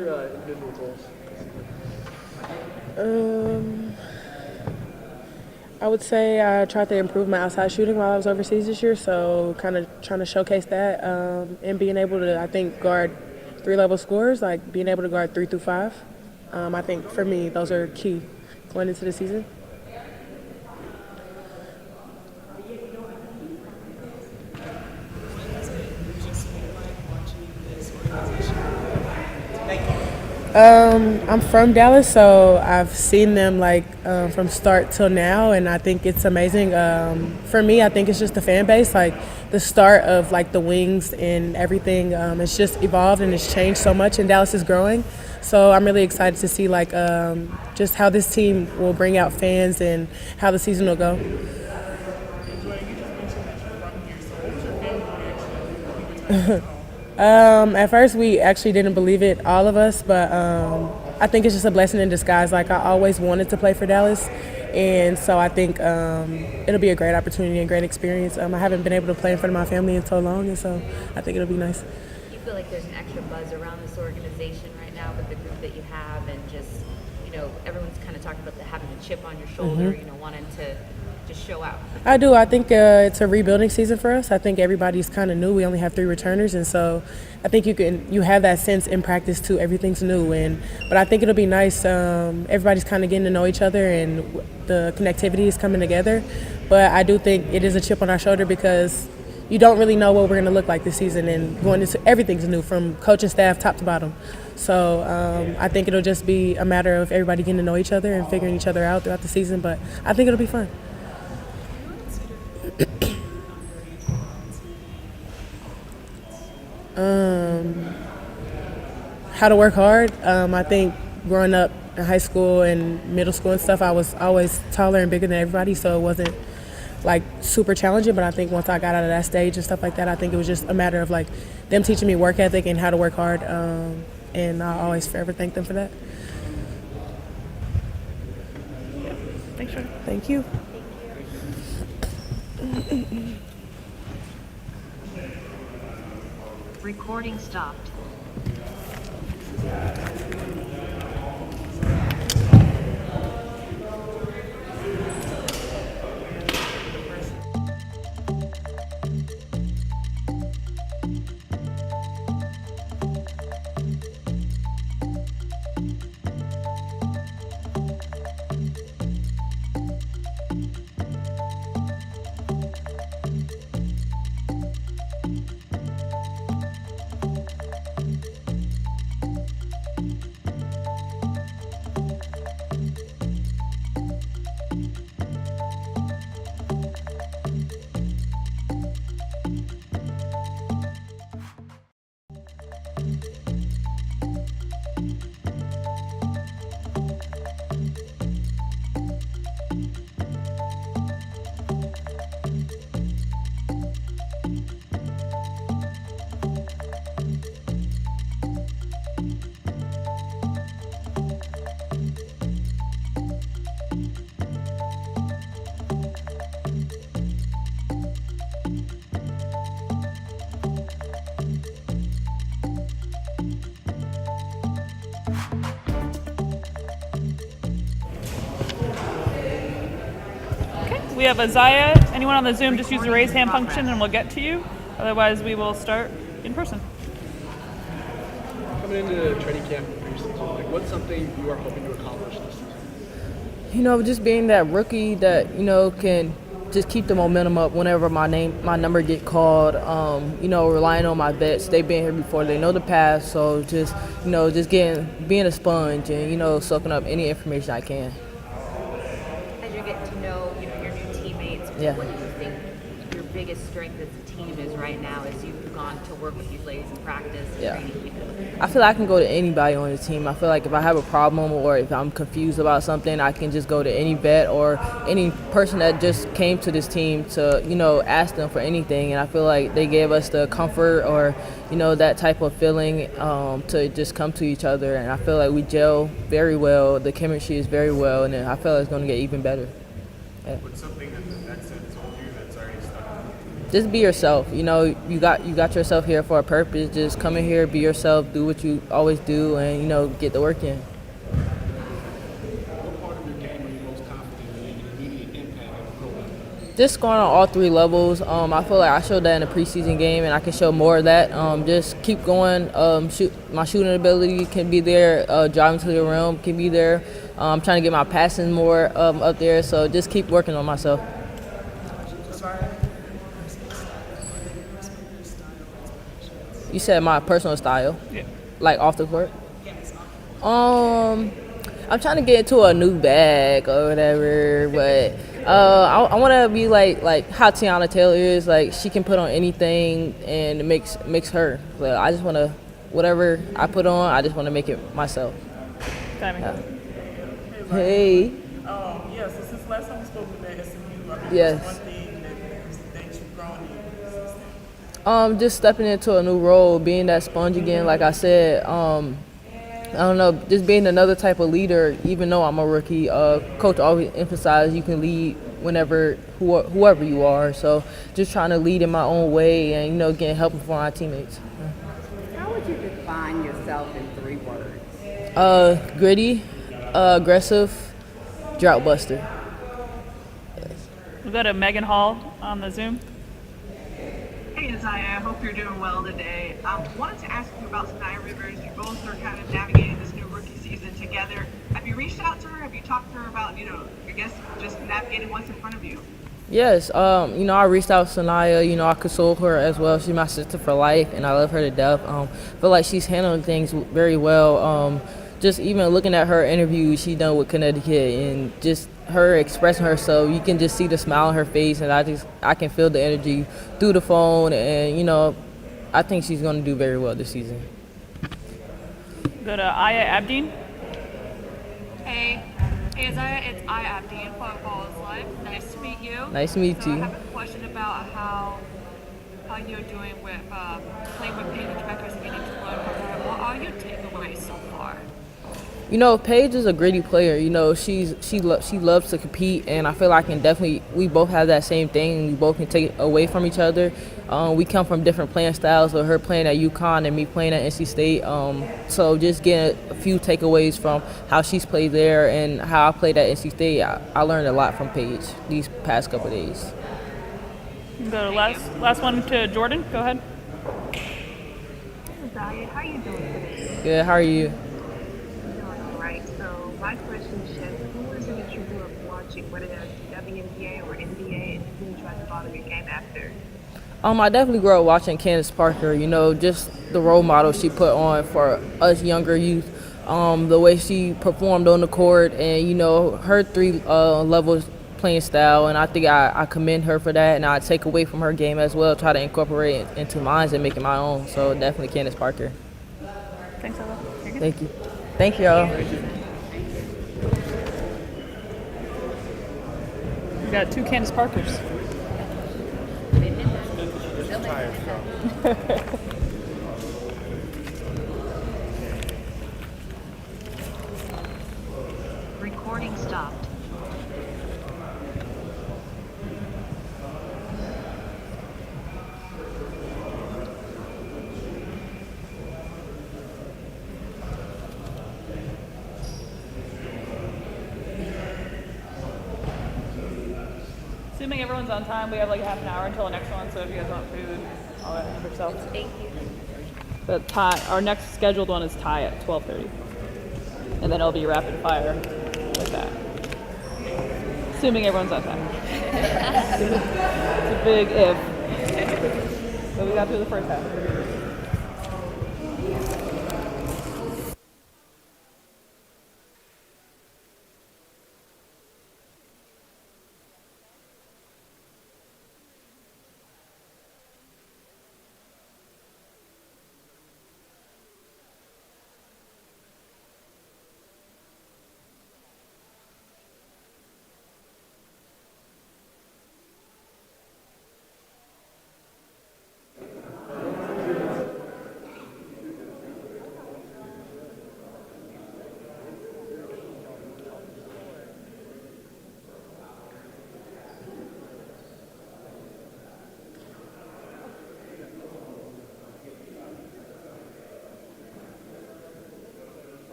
your individual goals? I would say I tried to improve my outside shooting while I was overseas this year, so kind of trying to showcase that and being able to, I think, guard three-level scorers, like being able to guard 3 through 5. I think for me, those are key going into the season. I'm from Dallas, so I've seen them from start till now, and I think it's amazing. For me, I think it's just the fan base, like the start of like the Wings and everything. It's just evolved and it's changed so much, and Dallas is growing. So I'm really excited to see just how this team will bring out fans and how the season will go. At first, we actually didn't believe it, all of us, but I think it's just a blessing in disguise. Like, I always wanted to play for Dallas, and so I think it'll be a great opportunity and great experience. I haven't been able to play in front of my family in so long, and so I think it'll be nice. Do you feel like there's an extra buzz around this organization right now with the group that you have, and just, everyone's kind of talking about having a chip on your shoulder, wanting to just show out? I do. I think it's a rebuilding season for us. I think everybody's kind of new. We only have 3 returners, and so I think you have that sense in practice too. Everything's new, but I think it'll be nice. Everybody's kind of getting to know each other, and the connectivity is coming together. But I do think it is a chip on our shoulder because you don't really know what we're going to look like this season, and going into everything's new from coaching staff top to bottom. So I think it'll just be a matter of everybody getting to know each other and figuring each other out throughout the season. But I think it'll be fun. How to work hard. I think growing up in high school and middle school and stuff, I was always taller and bigger than everybody, so it wasn't super challenging. But I think once I got out of that stage and stuff like that, I think it was just a matter of them teaching me work ethic and how to work hard, and I'll always forever thank them for that. Thanks, Jordan. Thank you. Recording stopped. We have a Zia. Anyone on the Zoom, just use the raise hand function and we'll get to you. Otherwise, we will start in person. Coming into training camp for your season, what's something you are hoping to accomplish this season? Just being that rookie that, can just keep the momentum up whenever my number get called. Relying on my vets. They've been here before. They know the past. So just being a sponge and, soaking up any information I can. As you get to know, your new teammates, Yeah. what do you think your biggest strength as a team is right now as you've gone to work with these ladies in practice and Yeah. training people? I feel like I can go to anybody on the team. I feel like if I have a problem or if I'm confused about something, I can just go to any vet or any person that just came to this team to, ask them for anything. And I feel like they gave us the comfort or, that type of feeling to just come to each other. And I feel like we gel very well. The chemistry is very well. And I feel like it's going to get even better. Yeah. What's something that the vets have told you that's already stuck just be yourself. You know, you got yourself here for a purpose. Just come in here, be yourself, do what you always do, and, you know, get the work in. What part of your game are you most confident in making an immediate impact at the pro level? Just scoring on all 3 levels. I feel like I showed that in the preseason game, and I can show more of that. Just keep going. My shooting ability can be there. Driving to the rim can be there. I'm trying to get my passing more up there. So just keep working on myself. You said my personal style, Yeah. like off the court. I'm trying to get into a new bag or whatever, but I want to be like how Tiana Taylor is. Like, she can put on anything and it makes her. So I just want to, whatever I put on, I just want to make it myself. Timing. Hey. Yeah, so since last time we spoke with the SMU, Yes. one thing that you've grown in since then? Just stepping into a new role, being that sponge again, like I said. I don't know, just being another type of leader, even though I'm a rookie. Coach always emphasized you can lead whenever, whoever you are. So just trying to lead in my own way and, you know, getting help from our teammates. How would you define yourself in 3 words? Gritty, aggressive, drought buster. We'll go to Megan Hall on the Zoom. Hey, Zia, I hope you're doing well today. Wanted to ask you about Sanaya Rivers. You both are kind of navigating this new rookie season together. Have you reached out to her? Have you talked to her about, I guess just navigating what's in front of you? Yes, I reached out to Sanaya. I console her as well. She's my sister for life, and I love her to death. Feel like she's handling things very well. Just even looking at her interview she done with Connecticut, and just her expressing herself, you can just see the smile on her face, and I can feel the energy through the phone, and I think she's going to do very well this season. Go to Aya Abdeen. Hey, Zia, it's Aya Abdeen from Balls Life. Nice to meet you. Nice to meet you. I have a question about how you're doing with playing with Paige Bueckers and getting to learn from her. What are your takeaways so far? Paige is a gritty player. She loves to compete, and I feel like we both have that same thing. We both can take away from each other. We come from different playing styles, with her playing at UConn and me playing at NC State. So just getting a few takeaways from how she's played there and how I played at NC State, I learned a lot from Paige these past couple of days. Go to last one to Jordan. Go ahead. Zia, how are you doing today? Good. How are you? Right, so my question is, who is it that you grew up watching, whether that's WNBA or NBA, and who tried to follow your game after? I definitely grew up watching Candace Parker, just the role model she put on for us younger youth, the way she performed on the court, and, her 3 levels playing style, and I think I commend her for that, and I take away from her game as well, try to incorporate it into mine and make it my own. So definitely Candace Parker. Thanks, Ella. Thank you. Thank you all. We got 2 Candace Parkers. Recording stopped. Assuming everyone's on time, we have like half an hour until the next one, so if you guys want food, all that for yourself. Thank you. Our next scheduled one is tie at 12:30. And then it'll be rapid fire like that. Assuming everyone's on time. It's a big if. But we got through the first half.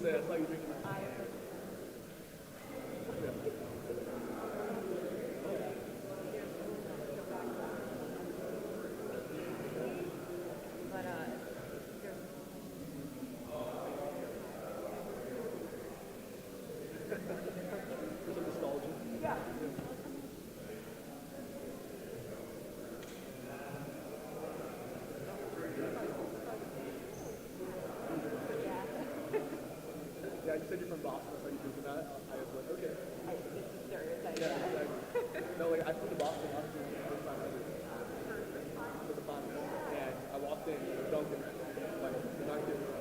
say I saw you drinking. There's some nostalgia. Yeah. Yeah, you said you're from Boston, so you thinking that? I was like, okay. It's a stereotype. Yeah, exactly. No, like I flew to Boston last week for the first time ever for the finals, and I walked in, Dunkin', like, not kidding.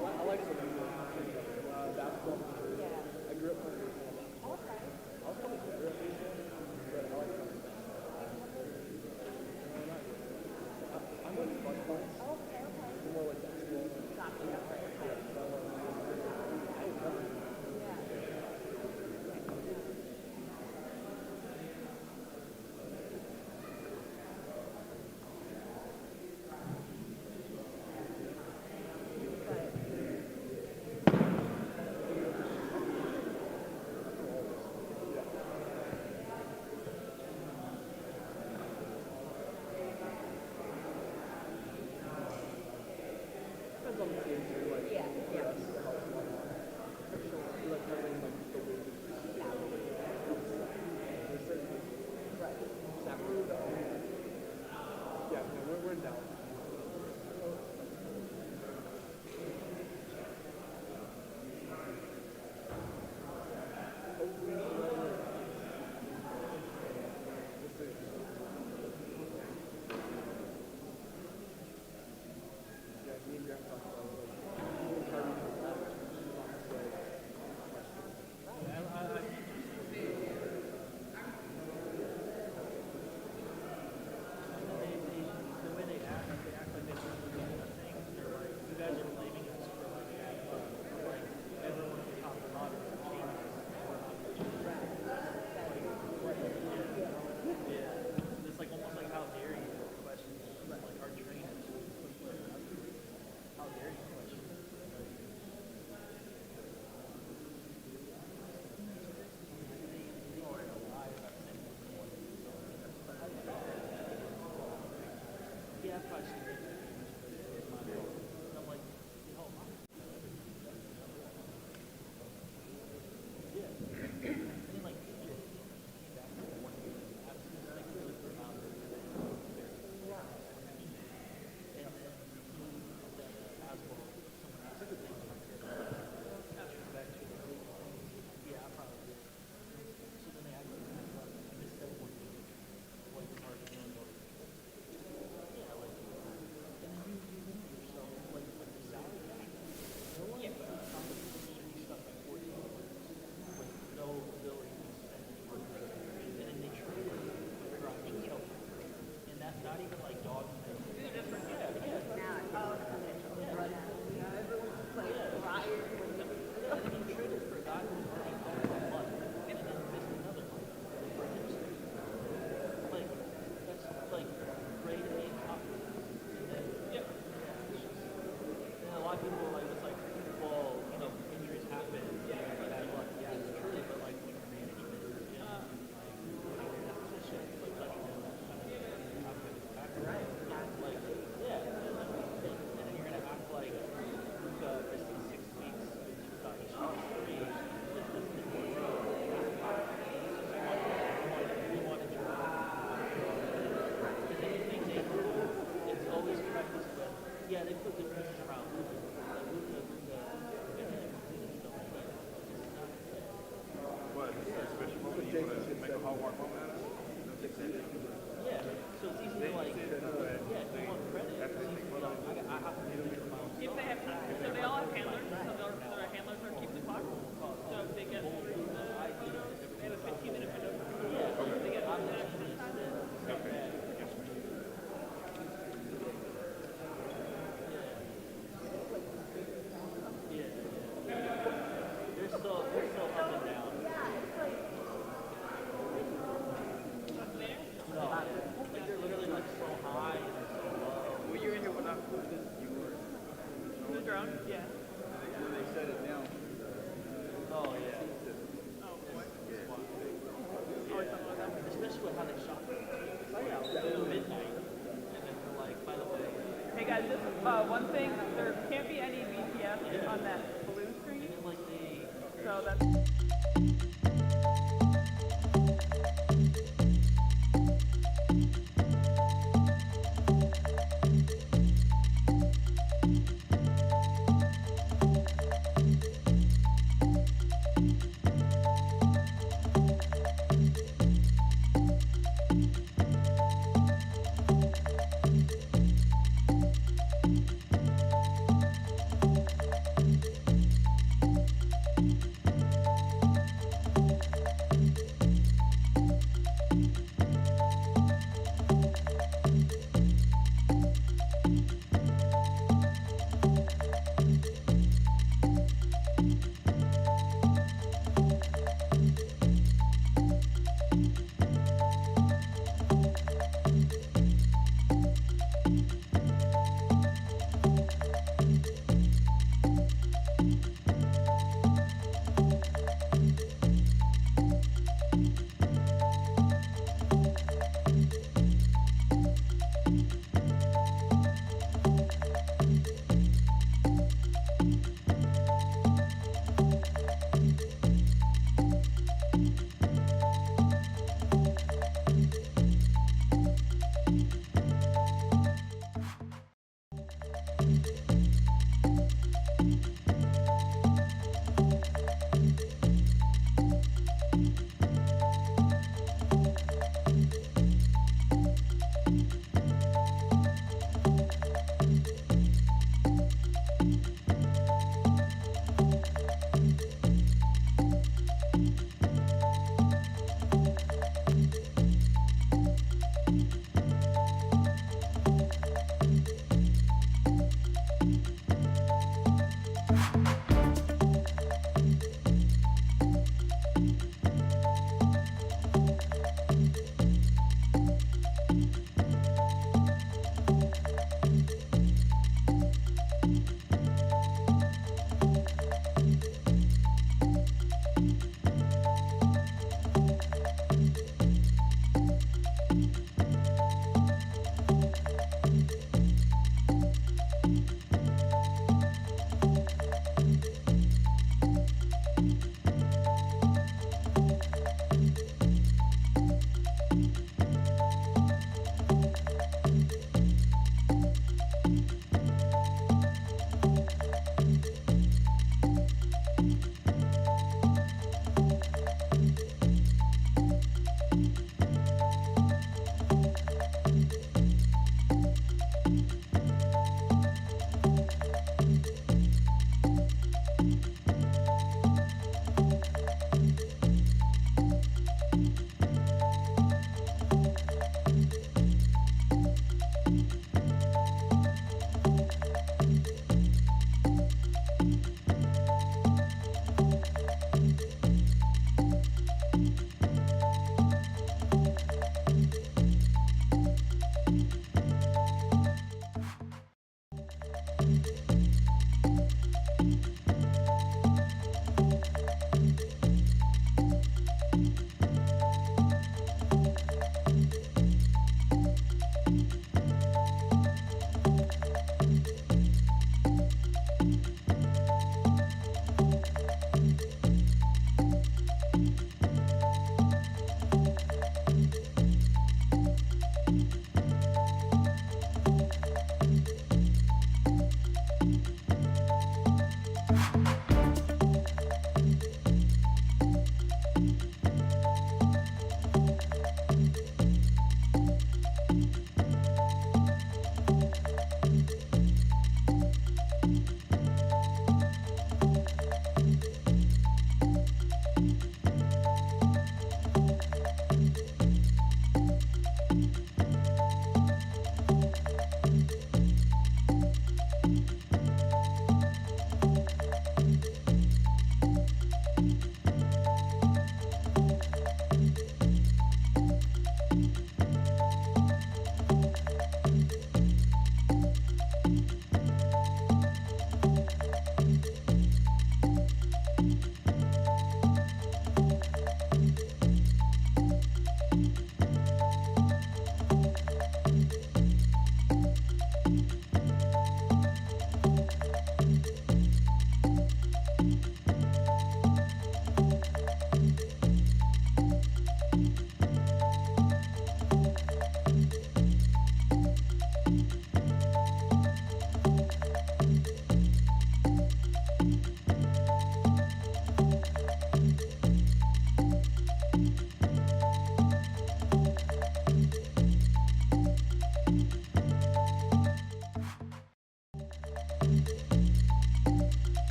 I like some basketball. I grew up playing baseball. I was probably better at baseball, but I like playing basketball. I'm like fun fights. I'm more like basketball. Depends on the team too, like for us, it helps a lot. For sure. We like having like the wind. There's certain things. Right. Yeah, no, we're in Dallas. Yeah, me and Graham talked about it. The way they act like they're doing things. They're like, you guys are blaming us for like everyone at the top of the modern changes. Yeah, it's like almost like how dare you question like our trainers. How dare you question? Yeah, I've probably seen it. I'm like, oh my. Yeah. I mean, like, PJ came back for 1 year. Absolutely, like, really profound. Yeah. And then as well, someone else could think like after back to the league. Yeah, I probably did. So then they act like I missed that 1 year. Like, the market. Yeah, like. Yeah. And they shut it down. Oh, yeah. Oh, boy. Especially with how they shot. It's like till midnight. And then they're like, by the way. Hey guys, just one thing, there can't be any BTS on that balloon screen. So that's...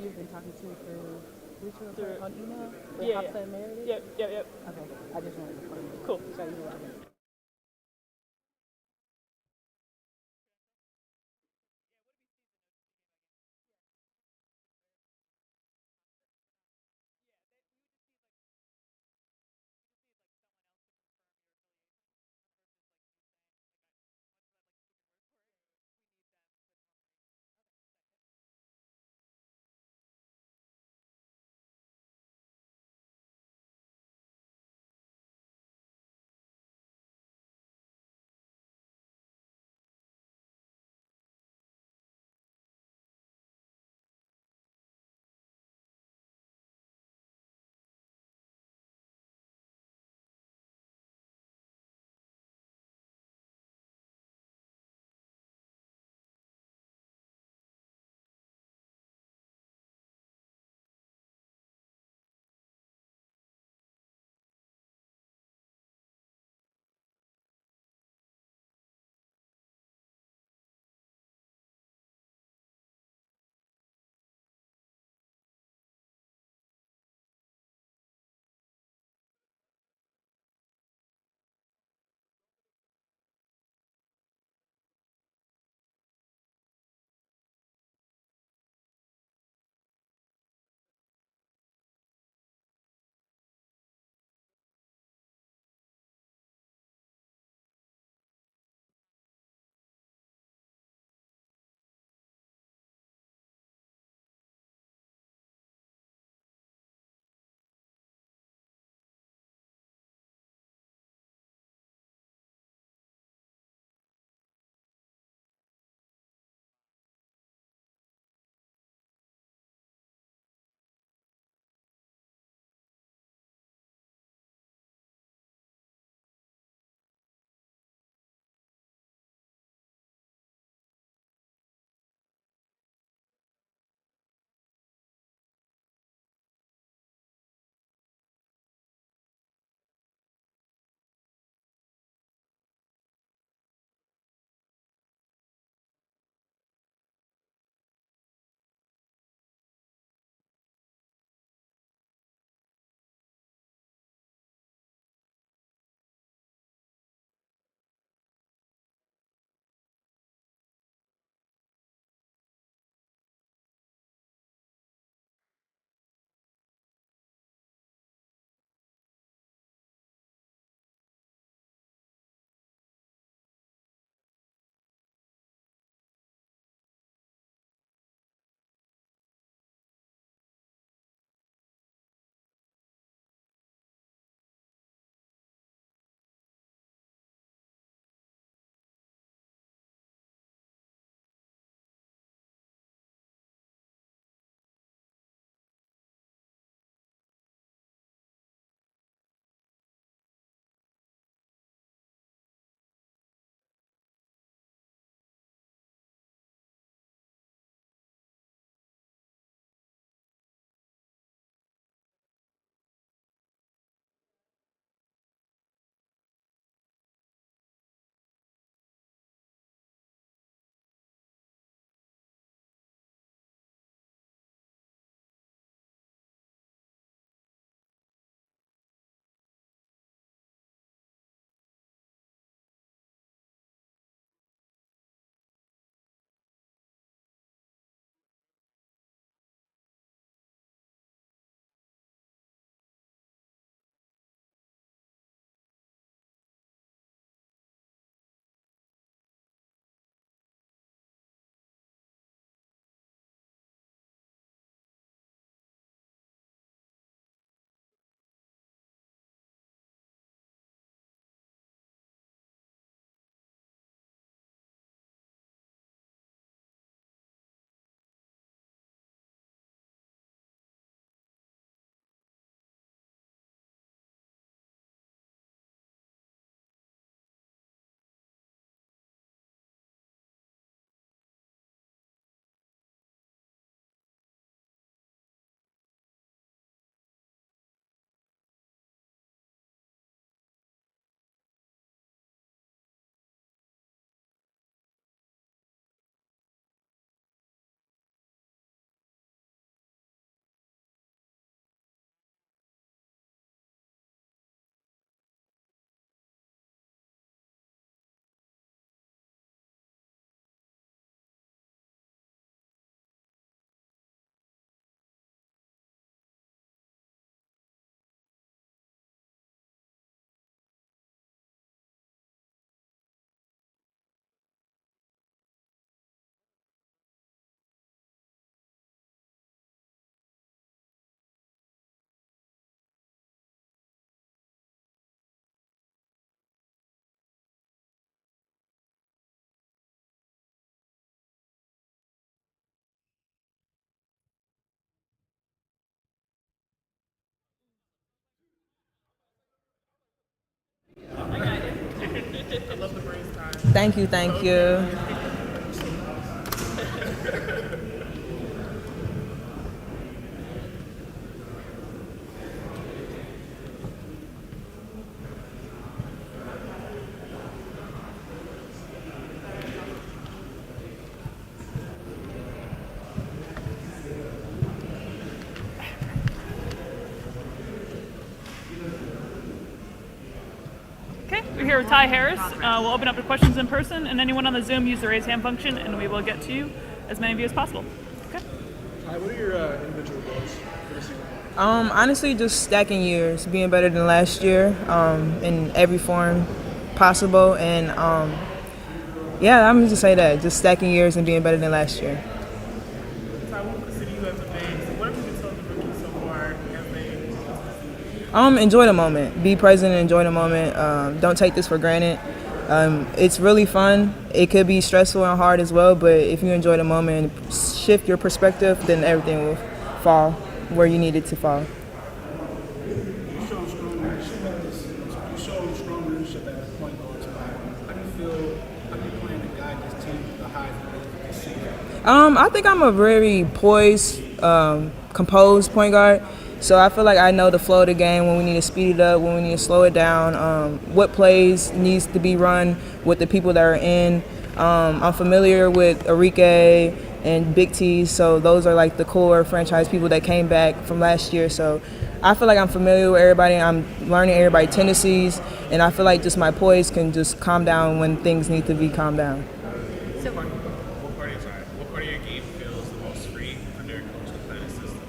You've been talking to through mutual Through- on email? With Yeah, Hafsa and Meredith? Yep. Okay, I just wanted to Cool. show you what Thank you, thank you. Okay, we're here with Ty Harris. We'll open up to questions in person, and anyone on the Zoom use the raise hand function, and we will get to you, as many of you as possible. Okay. Ty, what are your individual goals for the season? Honestly, just stacking years, being better than last year in every form possible, and yeah, I'm just say that, just stacking years and being better than last year. Ty, what would the city you have today? So what have you been telling the rookies so far as they? Enjoy the moment. Be present and enjoy the moment. Don't take this for granted. It's really fun. It could be stressful and hard as well, but if you enjoy the moment and shift your perspective, then everything will fall where you need it to fall. You showed strong leadership at the point guard spot. How do you feel? How do you plan to guide this team to the highest level this season? I think I'm a very poised, composed point guard. So I feel like I know the flow of the game, when we need to speed it up, when we need to slow it down, what plays needs to be run with the people that are in. I'm familiar with Enrique and Big T, so those are like the core franchise people that came back from last year. So I feel like I'm familiar with everybody. I'm learning everybody's tendencies, and I feel like just my poise can just calm down when things need to be calmed down. So what part of your game feels the most free under a coach to plan a system?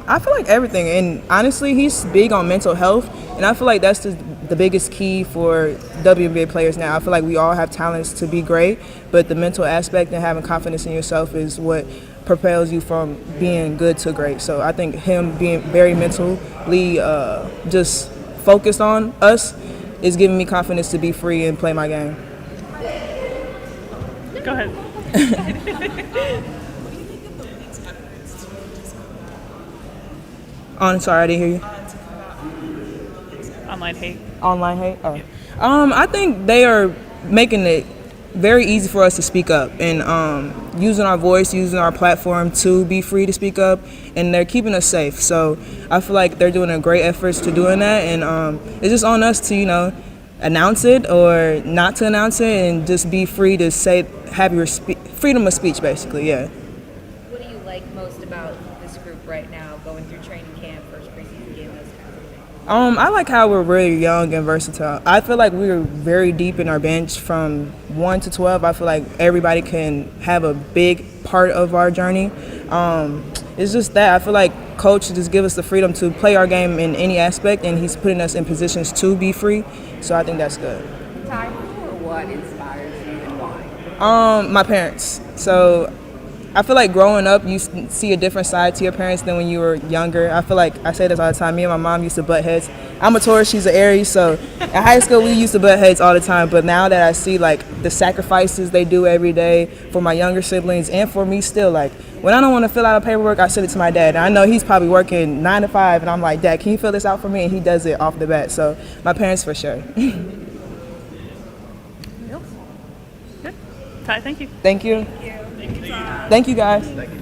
I feel like everything, and honestly, he's big on mental health, and I feel like that's the biggest key for WNBA players now. I feel like we all have talents to be great, but the mental aspect and having confidence in yourself is what propels you from being good to great. So I think him being very mentally just focused on us is giving me confidence to be free and play my game. Go ahead. I'm sorry, I didn't hear you. Online hate. Online hate? Oh. I think they are making it very easy for us to speak up and using our voice, using our platform to be free to speak up, and they're keeping us safe. So I feel like they're doing a great efforts to doing that, and it's just on us to, announce it or not to announce it and just be free to say, have your freedom of speech, basically, yeah. What do you like most about this group right now, going through training camp, first preseason game, those kinds of things? I like how we're really young and versatile. I feel like we're very deep in our bench from 1 to 12. I feel like everybody can have a big part of our journey. It's just that I feel like Coach just give us the freedom to play our game in any aspect, and he's putting us in positions to be free. So I think that's good. Ty, who or what inspires you and why? My parents. So I feel like growing up, you see a different side to your parents than when you were younger. I feel like I say this all the time. Me and my mom used to butt heads. I'm a Taurus, she's an Aries, so in high school we used to butt heads all the time. But now that I see like the sacrifices they do every day for my younger siblings and for me still, like when I don't want to fill out a paperwork, I send it to my dad. And I know he's probably working 9 to 5, and I'm like, Dad, can you fill this out for me? And he does it off the bat. So my parents for sure. Good. Ty, thank you. Thank you. Thank you, guys. Thank you.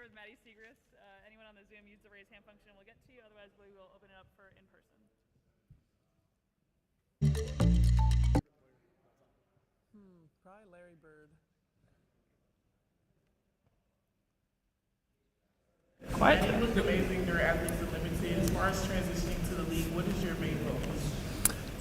with Maddie Segrist. Anyone on the Zoom, use the raise hand function. We'll get to you. Otherwise, we will open it up for in person. Probably Larry Bird. Quiet. You looked amazing during Athletes Unlimited. As far as transitioning to the league, what is your main focus?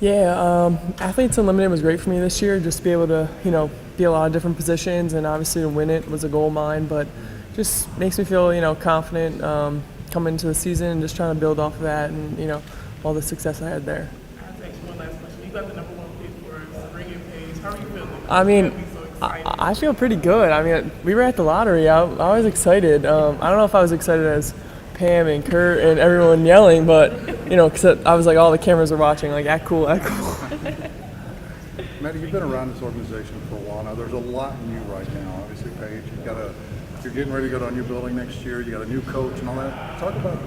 Yeah, Athletes Unlimited was great for me this year. Just to be able to, be a lot of different positions, and obviously to win it was a goal of mine. But just makes me feel, confident coming into the season and just trying to build off of that and, all the success I had there. I have to ask you one last question. You got the number 1 pick for spring and Paige. How are you feeling? I mean, I feel pretty good. I mean, we were at the lottery. I was excited. I don't know if I was excited as Pam and Kurt and everyone yelling, but, because I was like, all the cameras are watching, like, act cool, act cool. Maddie, you've been around this organization for a while now. There's a lot new right now. Obviously, Paige, you're getting ready to go to a new building next year. You got a new coach and all that. Talk about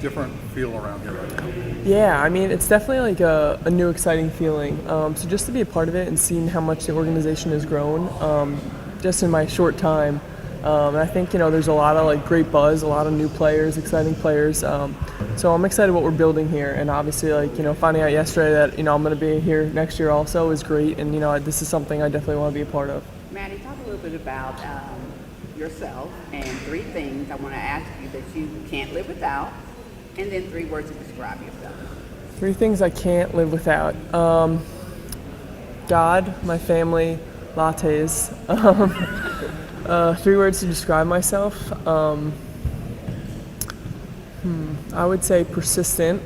different feel around here right now. Yeah, I mean, it's definitely like a new exciting feeling. So just to be a part of it and seeing how much the organization has grown just in my short time. And I think, there's a lot of like great buzz, a lot of new players, exciting players. So I'm excited what we're building here. And obviously, finding out yesterday that, I'm going to be here next year also is great. And, this is something I definitely want to be a part of. Maddie, talk a little bit about yourself and 3 things I want to ask you that you can't live without, and then 3 words to describe yourself. 3 things I can't live without. God, my family, lattes. 3 words to describe myself. I would say persistent,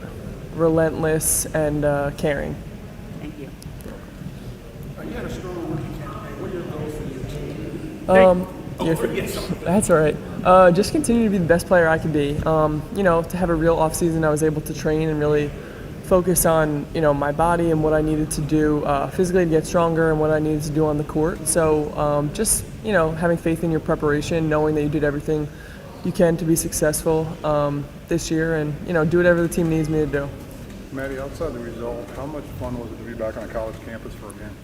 relentless, and caring. Thank you. You had a strong rookie campaign. What are your goals for your team? That's all right. Just continue to be the best player I can be. To have a real off season, I was able to train and really focus on my body and what I needed to do physically to get stronger and what I needed to do on the court. So just having faith in your preparation, knowing that you did everything you can to be successful this year, and do whatever the team needs me to do. Maddie, outside the result, how much fun was it to be back on a college campus for a game?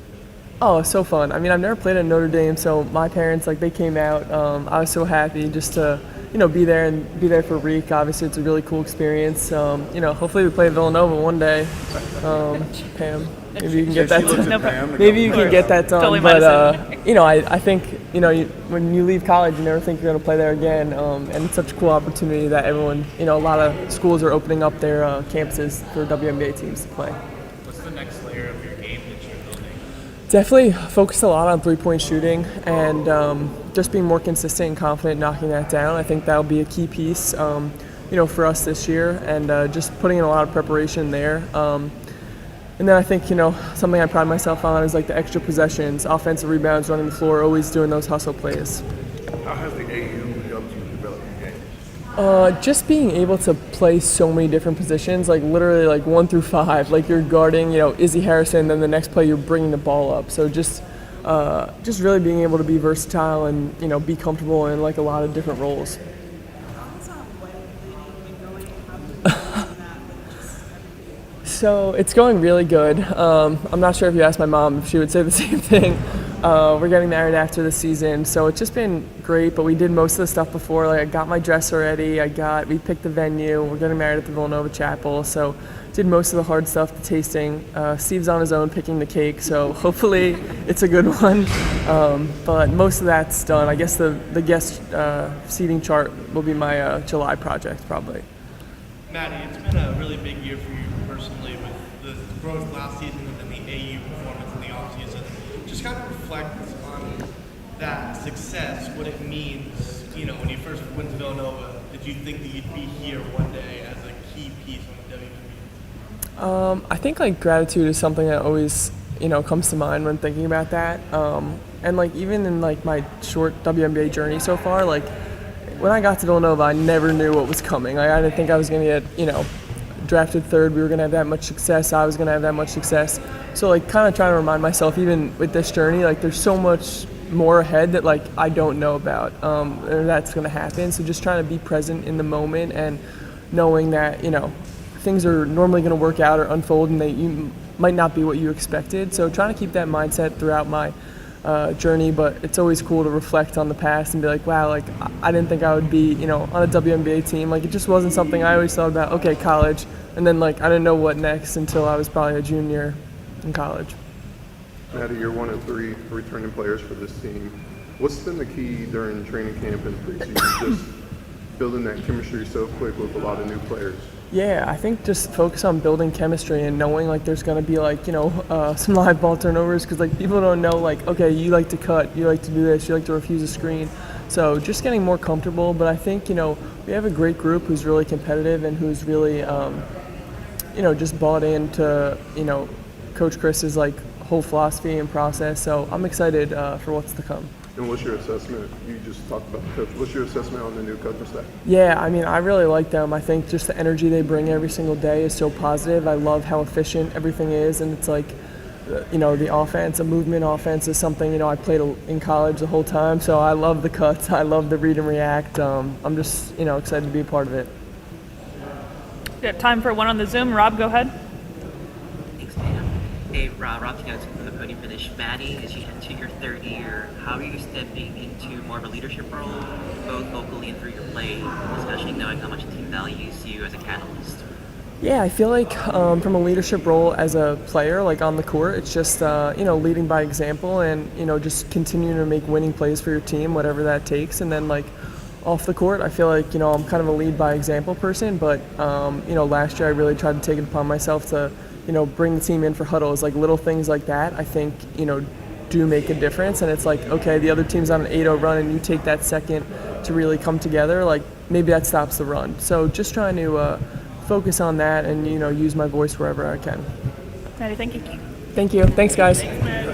Oh, it's so fun. I mean, I've never played at Notre Dame, so my parents, they came out. I was so happy just to, be there and be there for Reek. Obviously, it's a really cool experience. Hopefully we play Villanova one day. Pam, maybe you can get that done. Maybe you can get that done. Totally but, I think, when you leave college, you never think you're going to play there again. And it's such a cool opportunity that everyone, a lot of schools are opening up their campuses for WNBA teams to play. What's the next layer of your game that you're building? Definitely focused a lot on 3-point shooting and just being more consistent and confident knocking that down. I think that'll be a key piece, for us this year, and just putting in a lot of preparation there. And then I think, something I pride myself on is the extra possessions, offensive rebounds, running the floor, always doing those hustle plays. How has the AU helped you develop your game? Just being able to play so many different positions, literally 1 through 5. You're guarding, Izzy Harrison, then the next play you're bringing the ball up. So just really being able to be versatile and be comfortable in a lot of different roles. So it's going really good. I'm not sure if you asked my mom if she would say the same thing. We're getting married after the season, so it's just been great. But we did most of the stuff before. I got my dress already. We picked the venue. We're getting married at the Villanova Chapel, so did most of the hard stuff, the tasting. Steve's on his own picking the cake, so hopefully it's a good one. But most of that's done. I guess the guest seating chart will be my July project, probably. Maddie, it's been a really big year for you personally with the growth last season and then the AU performance in the offseason. Just kind of reflect on that success, what it means. When you first went to Villanova, did you think that you'd be here one day as a key piece on the WNBA? I think gratitude is something that always comes to mind when thinking about that. And even in my short WNBA journey so far, when I got to Villanova, I never knew what was coming. I didn't think I was going to get, drafted 3rd. We were going to have that much success. I was going to have that much success. So, kind of trying to remind myself, even with this journey, there's so much more ahead that, I don't know about, or that's going to happen. So just trying to be present in the moment and knowing that, things are normally going to work out or unfold and you might not be what you expected. So trying to keep that mindset throughout my journey, but it's always cool to reflect on the past and be like, wow, like I didn't think I would be, on a WNBA team. Like it just wasn't something I always thought about. Okay, college, and then like I didn't know what next until I was probably a junior in college. Maddie, you're one of 3 returning players for this team. What's been the key during training camp and preseason, just building that chemistry so quick with a lot of new players? Yeah, I think just focus on building chemistry and knowing like there's gonna be like some live ball turnovers because like people don't know like okay you like to cut, you like to do this, you like to refuse a screen, so just getting more comfortable. But I think we have a great group who's really competitive and who's really just bought into Coach Chris's like whole philosophy and process. So I'm excited for what's to come. And what's your assessment? You just talked about the coach. What's your assessment on the new coaching staff? Yeah, I mean, I really like them. I think just the energy they bring every single day is so positive. I love how efficient everything is, and it's like, the offense, a movement offense is something, I played in college the whole time, so I love the cuts. I love the read and react. I'm just, excited to be a part of it. We have time for one on the Zoom. Rob, go ahead. Thanks, ma'am. Hey, Rob Johnson from the podium finish. Maddie, as you enter your 3rd year, how are you stepping into more of a leadership role, both vocally and through your play, especially knowing how much the team values you as a catalyst? Yeah, I feel like from a leadership role as a player, like on the court, it's just, leading by example and, just continuing to make winning plays for your team, whatever that takes. And then, like, off the court, I feel like, I'm kind of a lead by example person. But, last year I really tried to take it upon myself to, bring the team in for huddles. Like, little things like that, I think, do make a difference. And it's like, okay, the other team's on an 8-0 run and you take that second to really come together. Like, maybe that stops the run. So just trying to focus on that and use my voice wherever I can. Maddie, thank you. Thank you. Thanks, guys. Thanks, Maddie.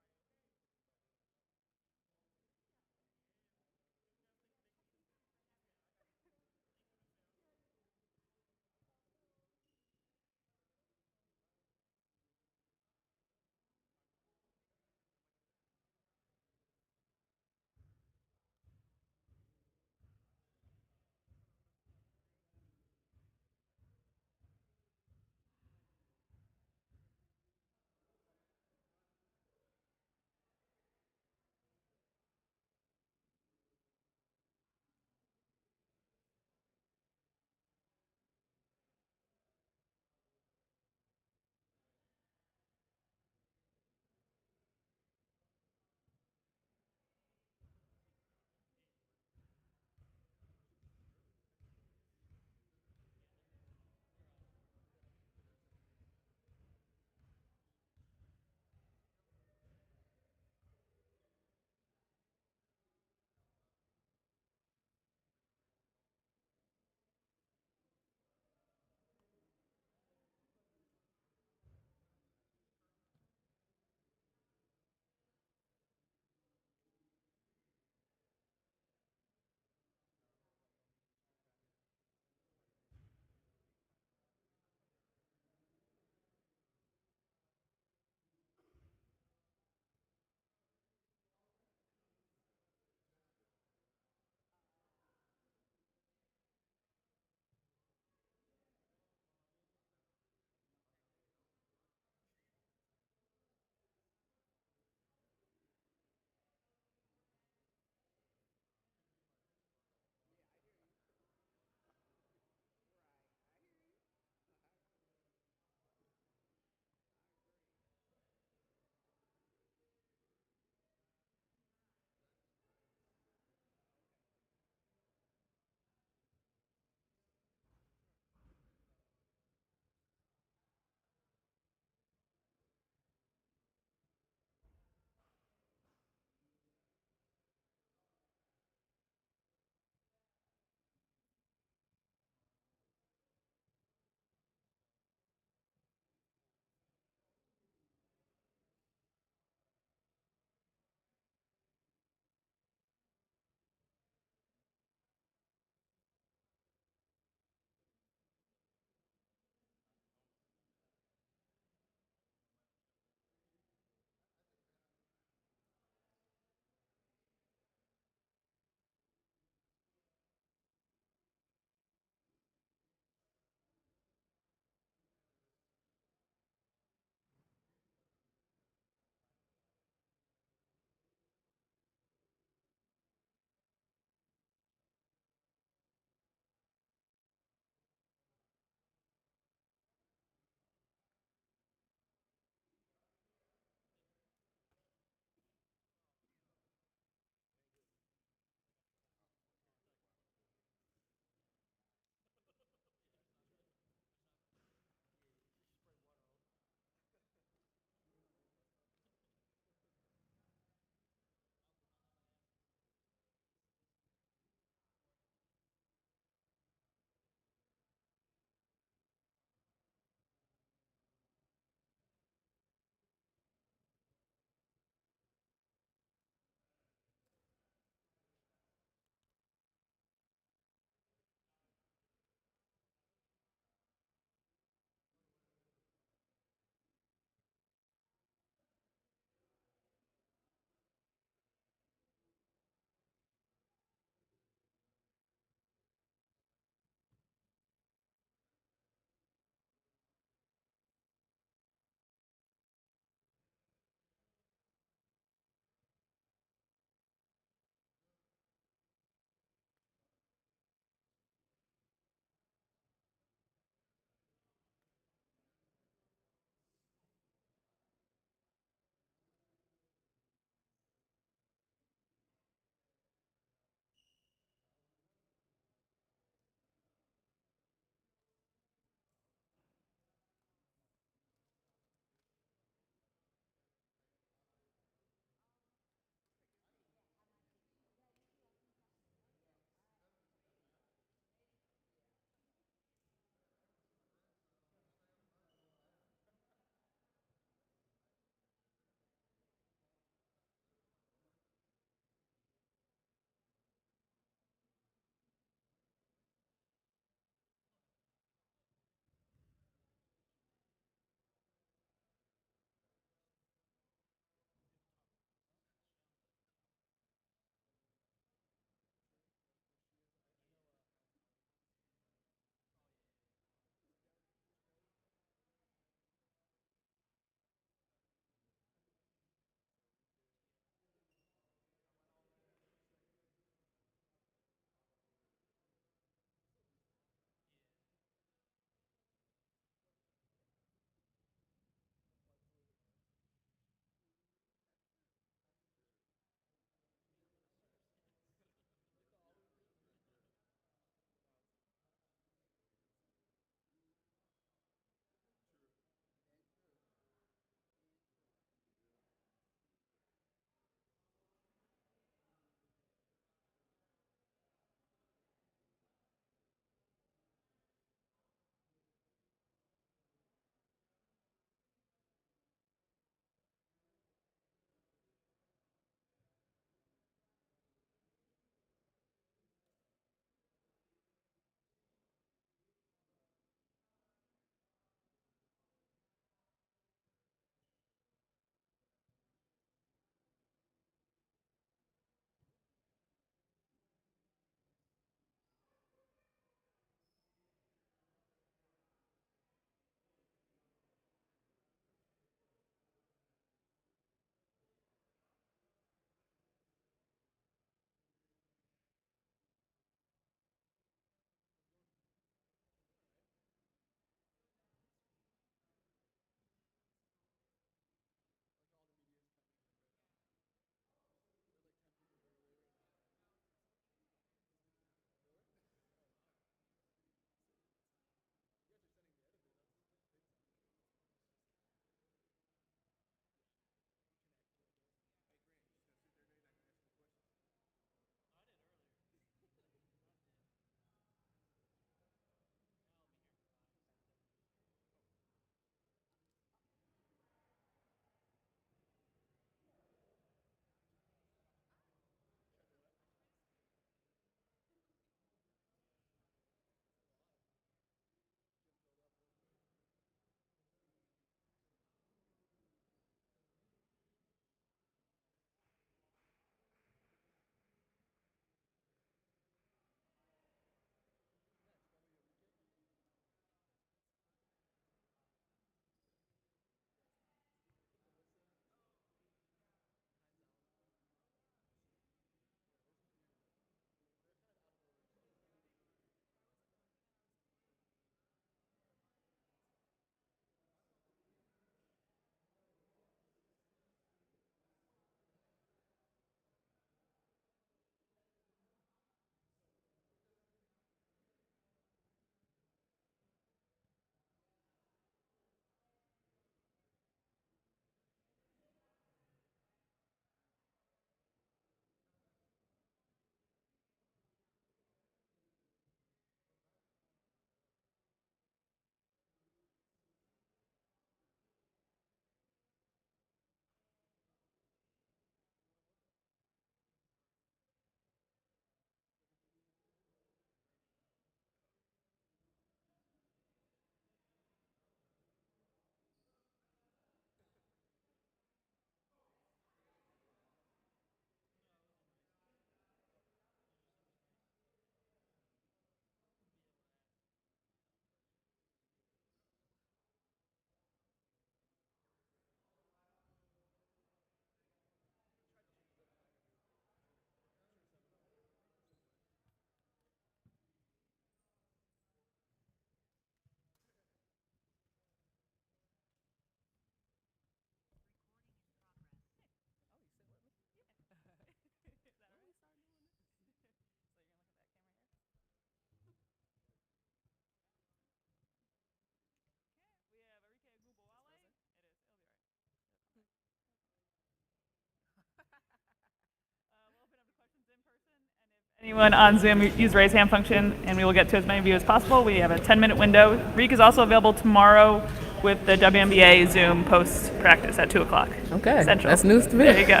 Anyone on Zoom, use raise hand function, and we will get to as many of you as possible. We have a 10-minute window. Reek is also available tomorrow with the WNBA Zoom post-practice at 2 o'clock. Okay, Central. that's news to me. There you go.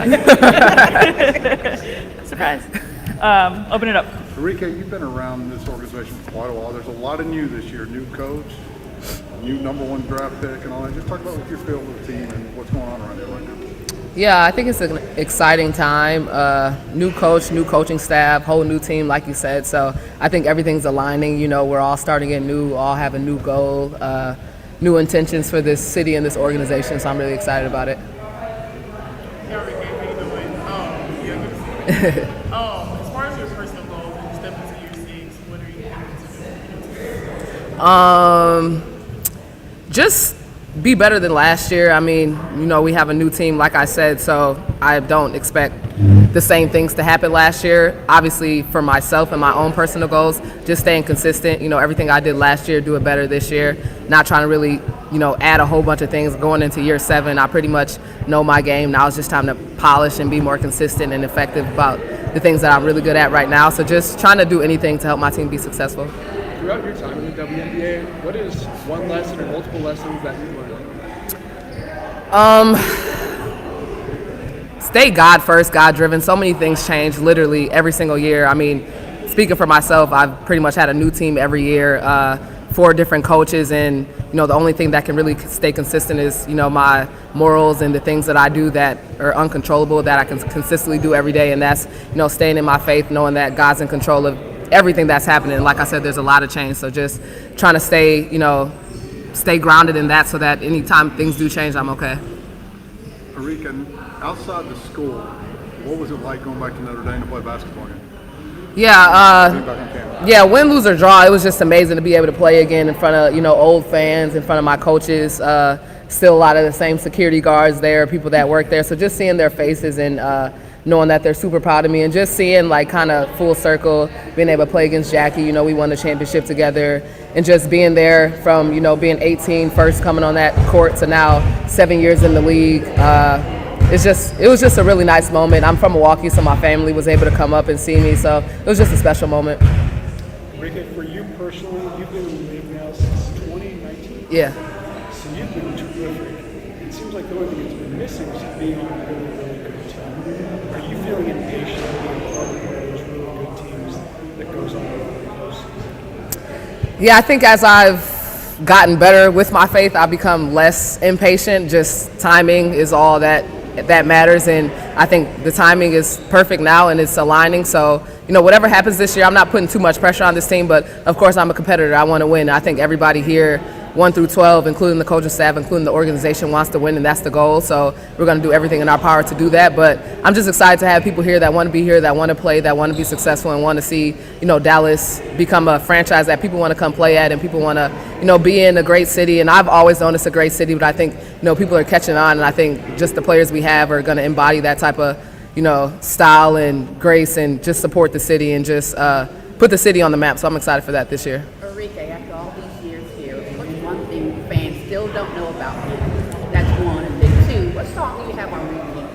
Surprise. Open it up. Enrique, you've been around this organization for quite a while. There's a lot of new this year, new coach, new #1 draft pick and all that. Just talk about what you feel with the team and what's going on around here right now. Yeah, I think it's an exciting time. New coach, new coaching staff, whole new team, like you said. So I think everything's aligning. You know, we're all starting anew, all have a new goal, new intentions for this city and this organization. So I'm really excited about it. As far as your personal goals and step into your six, what are you aiming to do? Just be better than last year. I mean, you know, we have a new team, like I said, so I don't expect the same things to happen last year. Obviously, for myself and my own personal goals, just staying consistent. You know, everything I did last year, do it better this year. Not trying to really, you know, add a whole bunch of things. Going into year 7, I pretty much know my game. Now it's just time to polish and be more consistent and effective about the things that I'm really good at right now. So just trying to do anything to help my team be successful. Throughout your time in the WNBA, what is one lesson or multiple lessons that you learned? Stay God first, God driven. So many things change literally every single year. I mean, speaking for myself, I've pretty much had a new team every year, 4 different coaches, and you know, the only thing that can really stay consistent is, you know, my morals and the things that I do that are uncontrollable that I can consistently do every day, and that's, you know, staying in my faith, knowing that God's in control of everything that's happening. Like I said, there's a lot of change, so just trying to stay, you know, stay grounded in that so that anytime things do change, I'm okay. Enrique, outside the school, what was it like going back to Notre Dame to play basketball again? Yeah, win, lose, or draw, it was just amazing to be able to play again in front of, you know, old fans, in front of my coaches, still a lot of the same security guards there, people that work there, so just seeing their faces and knowing that they're super proud of me, and just seeing like kind of full circle, being able to play against Jackie, you know, we won the championship together, and just being there from, you know, being 18, first coming on that court to now 7 years in the league. It was just a really nice moment. I'm from Milwaukee, so my family was able to come up and see me, so it was just a special moment. Enrique, for you personally, you've been in the league now since 2019. Yeah. So you've been terrific. It seems like the only thing that's been missing is being on a really, really good team. Are you feeling impatient being part of one of those really good teams that goes on over the postseason? Yeah, I think as I've gotten better with my faith, I've become less impatient. Just timing is all that matters, and I think the timing is perfect now and it's aligning. So, you know, whatever happens this year, I'm not putting too much pressure on this team, but of course I'm a competitor. I want to win. I think everybody here, 1 through 12, including the coaching staff, including the organization, wants to win, and that's the goal. So we're going to do everything in our power to do that. But I'm just excited to have people here that want to be here, that want to play, that want to be successful, and want to see, you know, Dallas become a franchise that people want to come play at, and people want to, you know, be in a great city. And I've always known it's a great city, but I think, you know, people are catching on, and I think just the players we have are going to embody that type of, you know, style and grace, and just support the city and just put the city on the map. So I'm excited for that this year. Enrique, after all these years here, what's one thing fans still don't know about you? That's one. And then 2, what song do you have on repeat?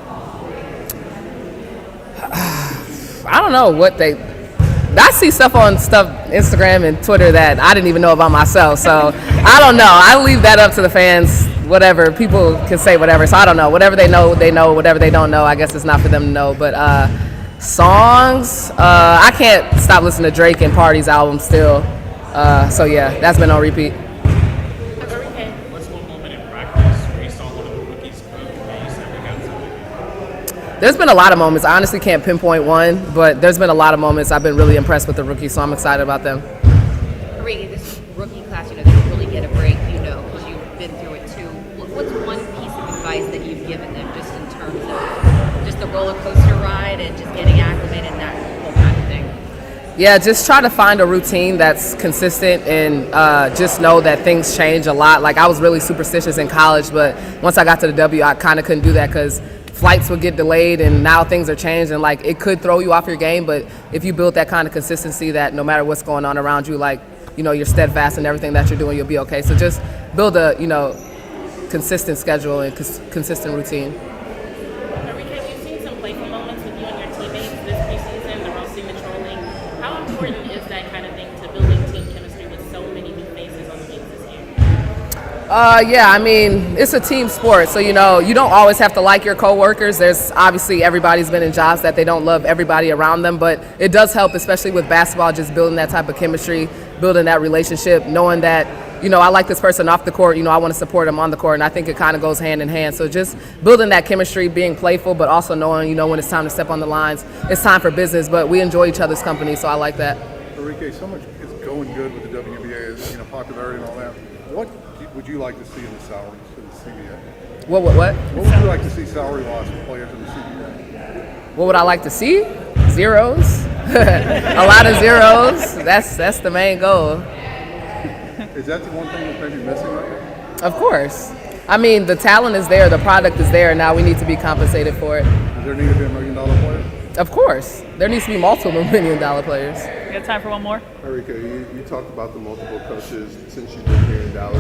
I don't know what I see stuff on Instagram and Twitter that I didn't even know about myself. So I don't know. I leave that up to the fans. Whatever, people can say whatever. So I don't know. Whatever they know, they know. Whatever they don't know, I guess it's not for them to know. But songs, I can't stop listening to Drake and Party's album still. So yeah, that's been on repeat. What's one moment in practice where you saw one of the rookies cook and you said we got something? There's been a lot of moments. I honestly can't pinpoint one, but there's been a lot of moments. I've been really impressed with the rookies, so I'm excited about them. Enrique, this rookie class, you know, they don't really get a break, you know, because you've been through it too. What's one piece of advice that you've given them just in terms of just the roller coaster ride and just getting acclimated and that whole kind of thing? Yeah, just try to find a routine that's consistent, and just know that things change a lot. Like, I was really superstitious in college, but once I got to the W, I kind of couldn't do that because flights would get delayed, and now things are changed, and like it could throw you off your game. But if you build that kind of consistency, that no matter what's going on around you, like, you know, you're steadfast in everything that you're doing, you'll be okay. So just build a, you know, consistent schedule and consistent routine. Enrique, you've seen some playful moments with you and your teammates this preseason, the roasting, the trolling. Yeah, I mean, it's a team sport, so you don't always have to like your coworkers. There's obviously everybody's been in jobs that they don't love everybody around them, but it does help, especially with basketball, just building that type of chemistry, building that relationship, knowing that I like this person off the court. I want to support them on the court, and I think it kind of goes hand in hand. So just building that chemistry, being playful, but also knowing when it's time to step on the lines, it's time for business. But we enjoy each other's company, so I like that. Enrique, so much is going good with the WNBA, popularity and all that. What would you like to see in the salaries for the CBA? What? What would you like to see salary-wise for players in the CBA? What would I like to see? Zeros. A lot of zeros. That's the main goal. Is that the one thing that's maybe missing right now? Of course. I mean, the talent is there, the product is there, and now we need to be compensated for it. Does there need to be $1 million player? Of course. There needs to be multiple $1 million players. We got time for one more? Enrique, you talked about the multiple coaches since you've been here in Dallas.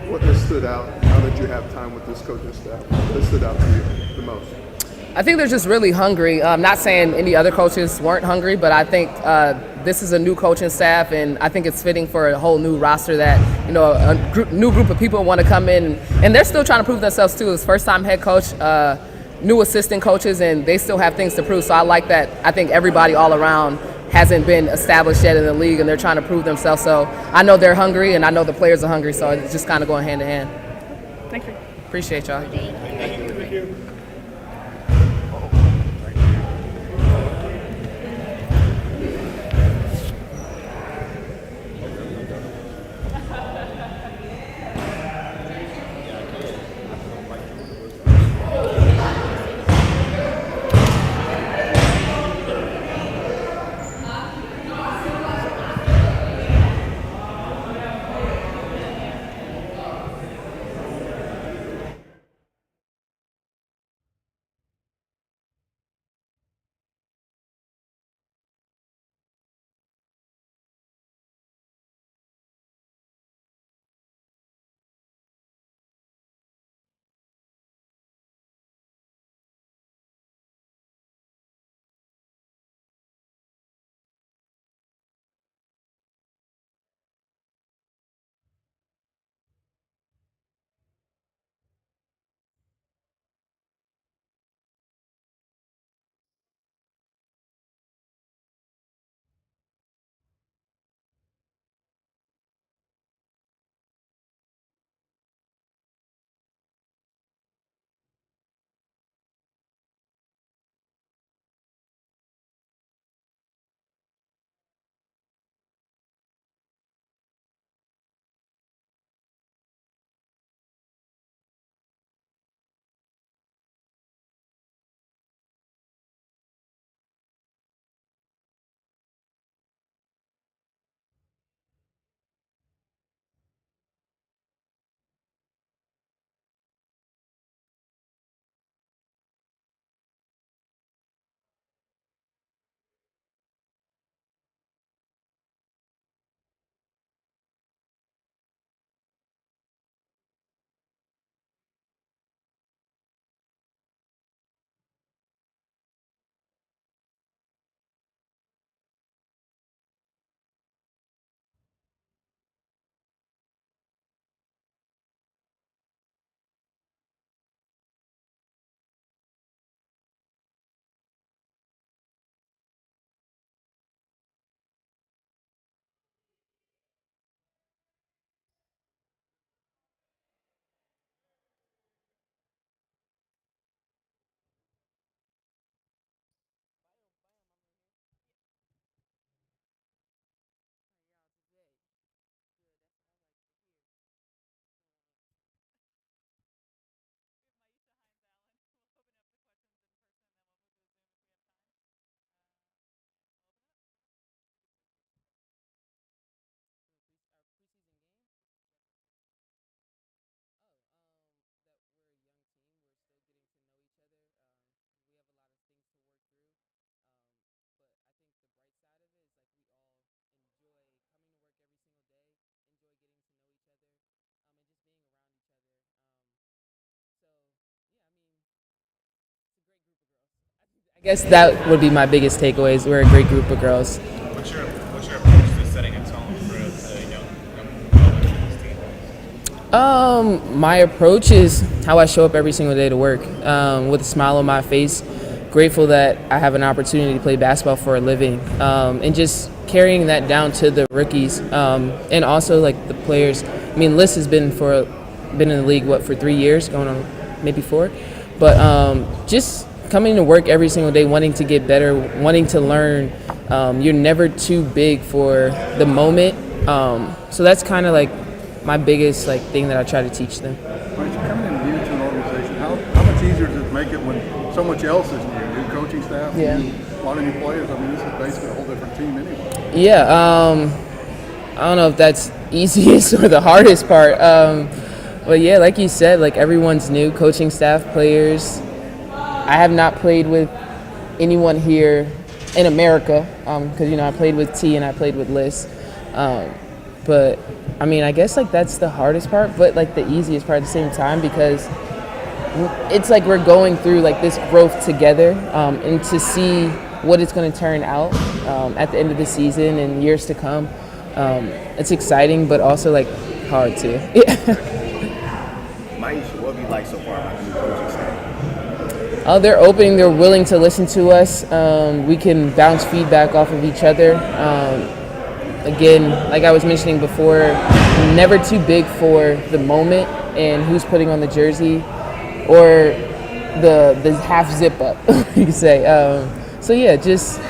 What has stood out now that you have time with this coaching staff? What has stood out to you the most? I think they're just really hungry. I'm not saying any other coaches weren't hungry, but I think this is a new coaching staff, and I think it's fitting for a whole new roster that, a new group of people want to come in. And they're still trying to prove themselves, too. It's first-time head coach, new assistant coaches, and they still have things to prove. So I like that. I think everybody all around hasn't been established yet in the league, and they're trying to prove themselves. So I know they're hungry, and I know the players are hungry, so it's just kind of going hand in hand. Thank you. Appreciate y'all. Thank you. I guess that would be my biggest takeaways. We're a great group of girls. What's your approach to setting a tone for the young women on this team? My approach is how I show up every single day to work, with a smile on my face, grateful that I have an opportunity to play basketball for a living, and just carrying that down to the rookies, and also like the players. I mean, Liz has been in the league for 3 years, going on maybe 4, but just coming to work every single day, wanting to get better, wanting to learn. You're never too big for the moment, so that's kind of like my biggest thing that I try to teach them. When you're coming in new to an organization, how much easier does it make it when so much else is new coaching staff, Yeah. a lot of new players? I mean, this is basically a whole different team anyway. Yeah, I don't know if that's easiest or the hardest part, but yeah, like you said, like everyone's new, coaching staff, players. I have not played with anyone here in America, because I played with T and I played with Liz, but I mean, I guess that's the hardest part, but the easiest part at the same time, because it's like we're going through this growth together, and to see what it's going to turn out at the end of the season and years to come. It's exciting, but also hard too. Aisha, what have you liked so far about the new coaching staff? Oh, they're open. They're willing to listen to us. We can bounce feedback off of each other. Again, like I was mentioning before, never too big for the moment and who's putting on the jersey or the half zip up, you could say. So yeah, just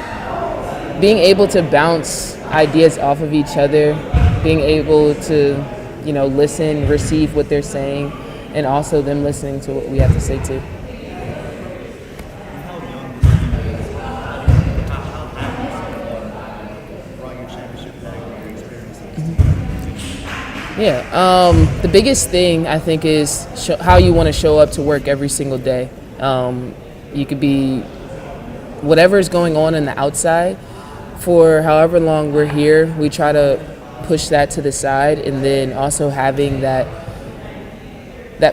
being able to bounce ideas off of each other, being able to, listen, receive what they're saying, and also them listening to what we have to say too. Yeah, the biggest thing I think is how you want to show up to work every single day. You could be whatever's going on in the outside. For however long we're here, we try to push that to the side, and then also having that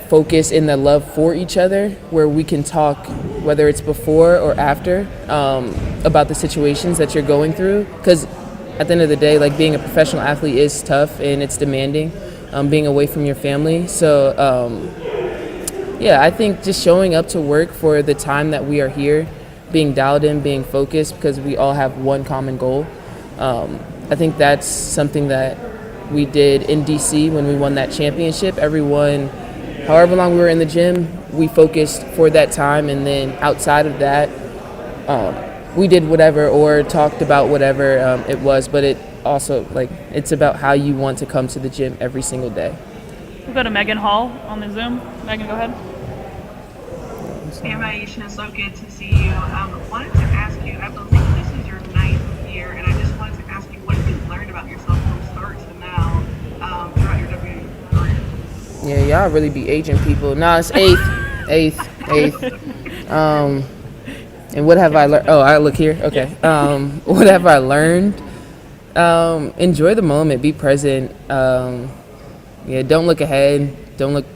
focus and the love for each other, where we can talk, whether it's before or after, about the situations that you're going through. Because at the end of the day, being a professional athlete is tough and it's demanding, being away from your family. So, yeah, I think just showing up to work for the time that we are here, being dialed in, being focused, because we all have one common goal. I think that's something that we did in DC when we won that championship. Everyone, however long we were in the gym, we focused for that time, and then outside of that, we did whatever or talked about whatever it was, but it also, it's about how you want to come to the gym every single day. We'll go to Megan Hall on the Zoom. Megan, go ahead. Hey, Aisha, it's so good to see you. Wanted to ask you, I believe this is your 9th year, and I just wanted to ask you, what have you learned about yourself from start to now throughout your WNBA career? Yeah, y'all really be aging people. No, it's eighth. And what have I learned? Oh, I look here. Okay. What have I learned? Enjoy the moment. Be present. Yeah, don't look ahead. Don't look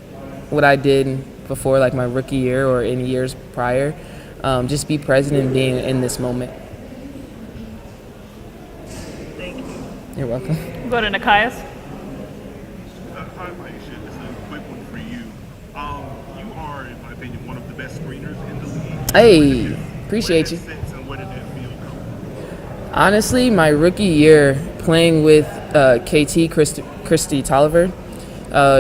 what I did before, my rookie year or in years prior. Just be present and being in this moment. Thank you. You're welcome. We'll go to Nikias. Hi, Aisha. This is a quick one for you. You are, in my opinion, one of the best screeners in the league. Hey, appreciate you. And what did it feel? Honestly, my rookie year playing with Christy Tolliver,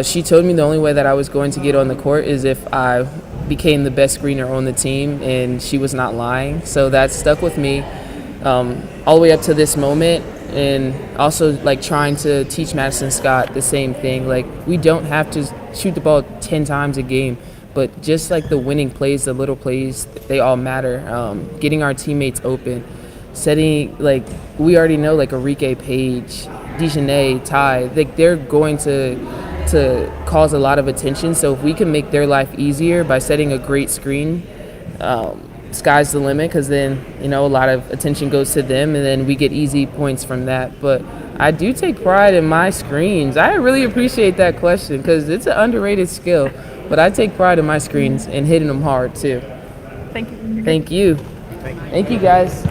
she told me the only way that I was going to get on the court is if I became the best screener on the team, and she was not lying. So that stuck with me all the way up to this moment, and also trying to teach Madison Scott the same thing. We don't have to shoot the ball 10 times a game, but just the winning plays, the little plays, they all matter. Getting our teammates open, setting we already know Arike, Paige, Dejanay, Ty, they're going to cause a lot of attention. So if we can make their life easier by setting a great screen, sky's the limit, because then a lot of attention goes to them, and then we get easy points from that. But I do take pride in my screens. I really appreciate that question, because it's an underrated skill. But I take pride in my screens and hitting them hard too. Thank you. Thank you. Thank you, guys.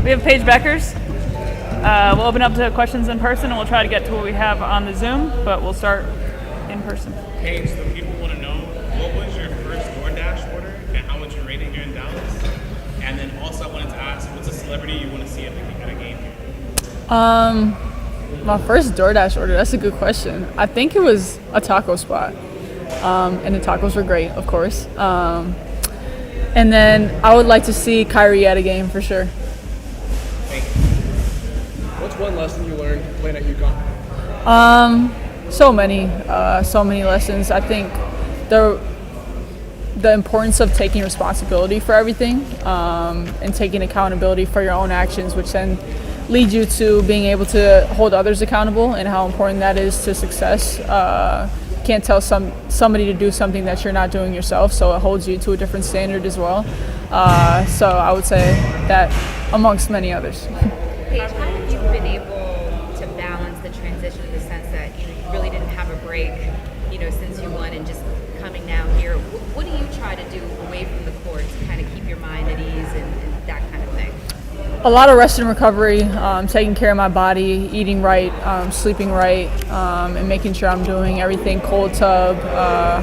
We have Paige Bueckers. We'll open up to questions in person, and we'll try to get to what we have on the Zoom, but we'll start in person. Paige, so people want to know, what was your first DoorDash order and how was your rating here in Dallas? And then also I wanted to ask, what's a celebrity you want to see at a game here? My first DoorDash order, that's a good question. I think it was a taco spot. And the tacos were great, of course. And then I would like to see Kyrie at a game for sure. What's one lesson you learned playing at UConn? So many lessons. I think the importance of taking responsibility for everything and taking accountability for your own actions, which then lead you to being able to hold others accountable, and how important that is to success. You can't tell somebody to do something that you're not doing yourself, so it holds you to a different standard as well. So I would say that amongst many others. Paige, how have you been able to balance the transition in the sense that you really didn't have a break, since you won, and just coming now here? What do you try to do away from the court to kind of keep your mind at ease and that kind of thing? A lot of rest and recovery, taking care of my body, eating right, sleeping right, and making sure I'm doing everything: cold tub,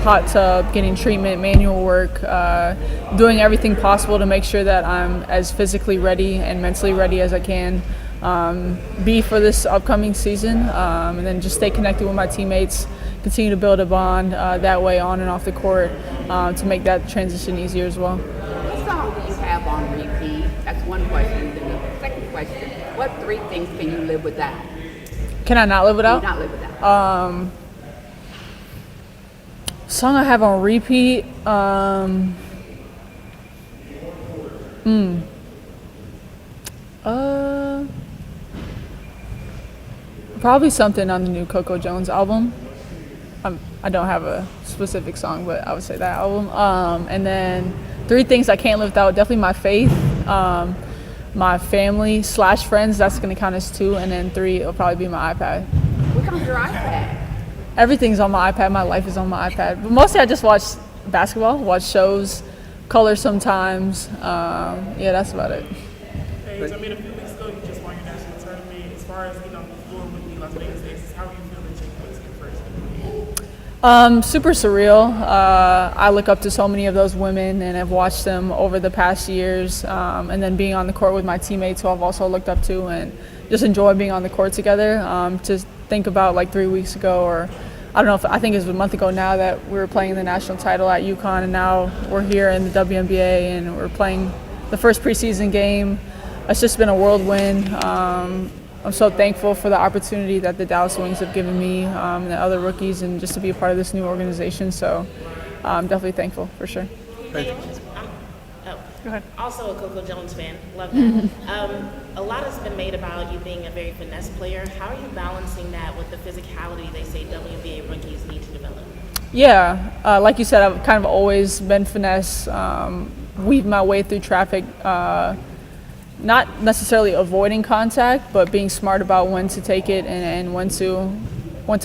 hot tub, getting treatment, manual work, doing everything possible to make sure that I'm as physically ready and mentally ready as I can be for this upcoming season, and then just stay connected with my teammates, continue to build a bond that way on and off the court to make that transition easier as well. What song do you have on repeat? That's one question. Then the second question, what 3 things can you live without? Can I not live without? Not live without. Song I have on repeat. Probably something on the new Coco Jones album. I don't have a specific song, but I would say that album. And then 3 things I can't live without: definitely my faith, my family / friends. That's going to count as 2, and then 3 it'll probably be my iPad. What comes your iPad? Everything's on my iPad. My life is on my iPad. But mostly I just watch basketball, watch shows, color sometimes. Yeah, that's about it. Paige, I mean, a few weeks ago you just won your national tournament. As far as going with the Las Vegas Aces, how are you feeling taking place in your first? Super surreal. I look up to so many of those women and have watched them over the past years, and then being on the court with my teammates who I've also looked up to, and just enjoy being on the court together. To think about like 3 weeks ago, or I don't know, I think it was a month ago now, that we were playing the national title at UConn, and now we're here in the WNBA and we're playing the first preseason game. It's just been a whirlwind. I'm so thankful for the opportunity that the Dallas Wings have given me and the other rookies, and just to be a part of this new organization. So I'm definitely thankful for sure. Go ahead. Also a Coco Jones fan. Love that. A lot has been made about you being a very finesse player. How are you balancing that with the physicality they say WNBA rookies need to develop? Yeah, like you said, I've kind of always been finesse, weave my way through traffic, not necessarily avoiding contact, but being smart about when to take it and when to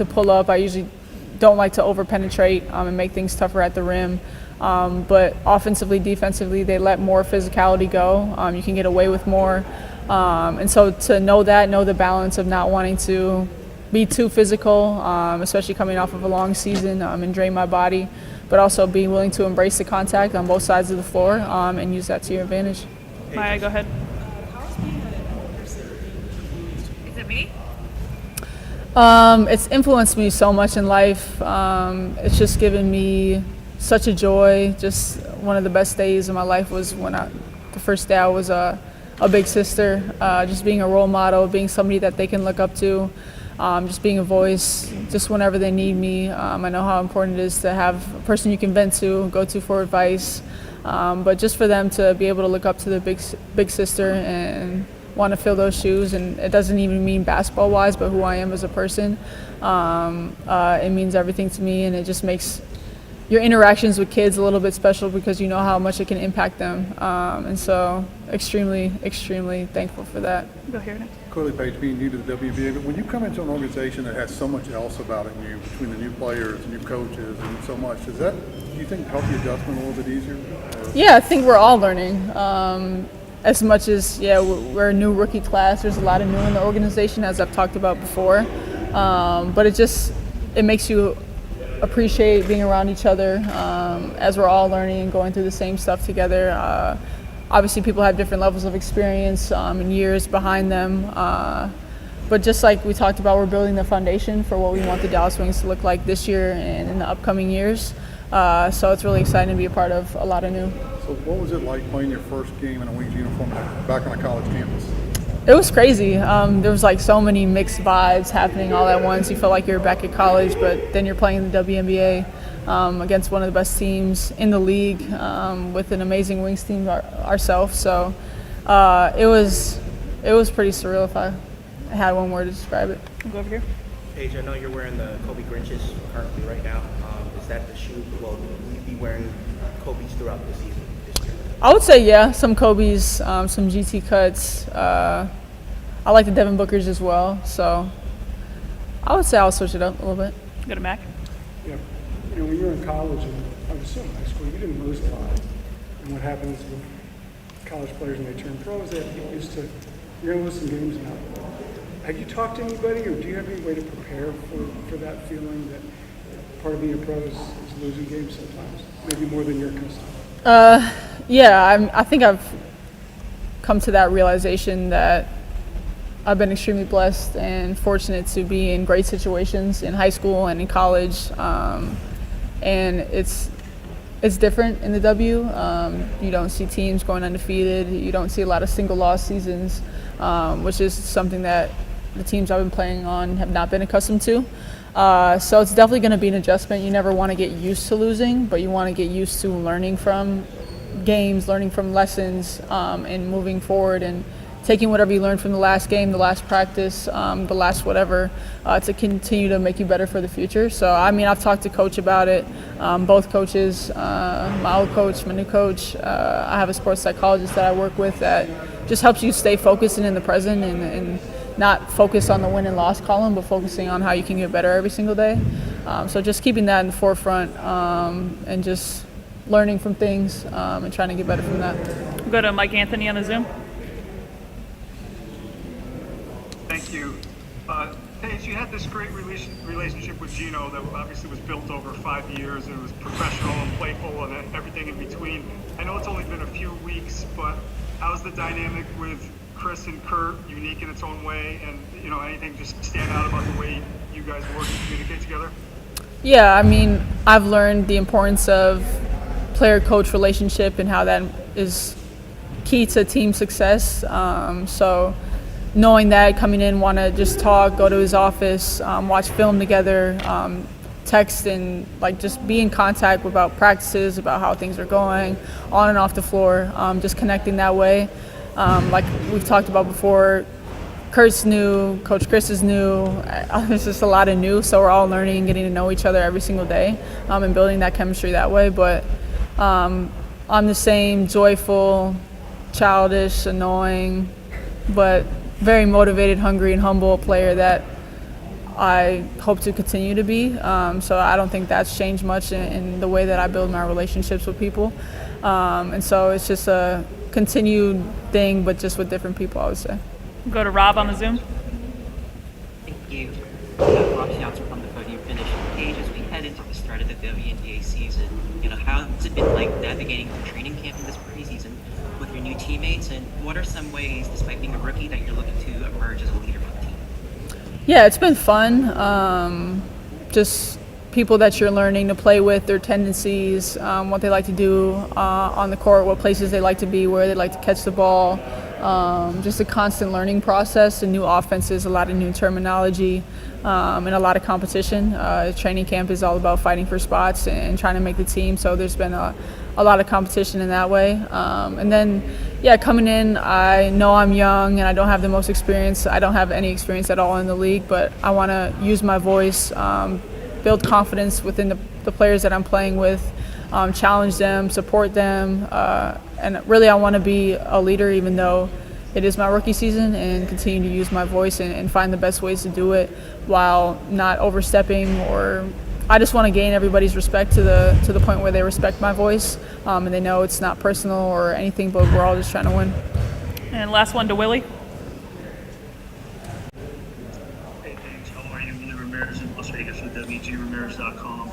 pull up. I usually don't like to over-penetrate and make things tougher at the rim. But offensively, defensively, they let more physicality go. You can get away with more. And so to know the balance of not wanting to be too physical, especially coming off of a long season, and drain my body, but also being willing to embrace the contact on both sides of the floor and use that to your advantage. Maya, go ahead. Is it me? It's influenced me so much in life. It's just given me such a joy. Just one of the best days of my life was the first day I was a big sister. Just being a role model, being somebody that they can look up to, just being a voice, just whenever they need me. I know how important it is to have a person you can vent to, go to for advice. But just for them to be able to look up to the big sister and want to fill those shoes, and it doesn't even mean basketball wise, but who I am as a person. It means everything to me, and it just makes your interactions with kids a little bit special because you know how much it can impact them. And so extremely, extremely thankful for that. Go here next. Clearly, Paige, being new to the WNBA, but when you come into an organization that has so much else about it, between the new players, new coaches, and so much, do you think help the adjustment a little bit easier? Yeah, I think we're all learning. As much as, we're a new rookie class, there's a lot of new in the organization, as I've talked about before. But it makes you appreciate being around each other as we're all learning and going through the same stuff together. obviously people have different levels of experience and years behind them. But just like we talked about, we're building the foundation for what we want the Dallas Wings to look like this year and in the upcoming years. So it's really exciting to be a part of a lot of new. So what was it like playing your first game in a Wings uniform back on a college campus? It was crazy. There was like so many mixed vibes happening all at once. You felt like you were back at college, but then you're playing in the WNBA against one of the best teams in the league with an amazing Wings team ourselves. So it was pretty surreal if I had one word to describe it. We'll go over here. Paige, I know you're wearing the Kobe Grinches currently right now. Is that the shoe? Well, will you be wearing Kobe's throughout the season this year? I would say, yeah, some Kobe's, some GT cuts. I like the Devin Bookers as well. So I would say I'll switch it up a little bit. Go to Mac. Yeah. You know, when you were in college and I was still in high school, you didn't lose a lot. And what happens with college players when they turn pro is they have to get used to, you're going to lose some games now. Have you talked to anybody, or do you have any way to prepare for that feeling that part of being a pro is losing games sometimes, maybe more than you're accustomed? Yeah, I think I've come to that realization that I've been extremely blessed and fortunate to be in great situations in high school and in college, and it's different in the W. You don't see teams going undefeated. You don't see a lot of single loss seasons, which is something that the teams I've been playing on have not been accustomed to. So it's definitely going to be an adjustment. You never want to get used to losing, but you want to get used to learning from games, learning from lessons, and moving forward and taking whatever you learned from the last game, the last practice, the last whatever, to continue to make you better for the future. So, I mean, I've talked to Coach about it, both coaches, my old coach, my new coach. I have a sports psychologist that I work with that just helps you stay focused and in the present and not focus on the win and loss column, but focusing on how you can get better every single day. So just keeping that in the forefront and just learning from things and trying to get better from that. We'll go to Mike Anthony on the Zoom. Thank you. Paige, you had this great relationship with Gino that obviously was built over 5 years, and it was professional and playful and everything in between. I know it's only been a few weeks, but how's the dynamic with Chris and Kurt unique in its own way, and you know, anything just stand out about the way you guys work and communicate together? Yeah, I mean, I've learned the importance of player-coach relationship and how that is key to team success. So knowing that, coming in, want to just talk, go to his office, watch film together, text and like just be in contact about practices, about how things are going on and off the floor, just connecting that way. Like we've talked about before, Kurt's new, Coach Chris is new. There's just a lot of new, so we're all learning and getting to know each other every single day and building that chemistry that way. But I'm the same joyful, childish, annoying, but very motivated, hungry, and humble player that I hope to continue to be. So I don't think that's changed much in the way that I build my relationships with people. And so it's just a continued thing, but just with different people, I would say. We'll go to Rob on the Zoom. Thank you. Rob Johnson from the podium finish. Paige, as we head into the start of the WNBA season, how has it been like navigating the training camp in this preseason with your new teammates, and what are some ways, despite being a rookie, that you're looking to emerge as a leader for the team? Yeah, it's been fun. Just people that you're learning to play with, their tendencies, what they like to do on the court, what places they like to be, where they like to catch the ball. Just a constant learning process and new offenses, a lot of new terminology, and a lot of competition. Training camp is all about fighting for spots and trying to make the team, so there's been a lot of competition in that way. And then, yeah, coming in, I know I'm young and I don't have the most experience. I don't have any experience at all in the league, but I want to use my voice, build confidence within the players that I'm playing with, challenge them, support them, and really I want to be a leader even though it is my rookie season, and continue to use my voice and find the best ways to do it while not overstepping, or I just want to gain everybody's respect to the point where they respect my voice, and they know it's not personal or anything, but we're all just trying to win. And last one to Willie. Hey, thanks. How are you? Willie Ramirez in Las Vegas with WGRamirez.com.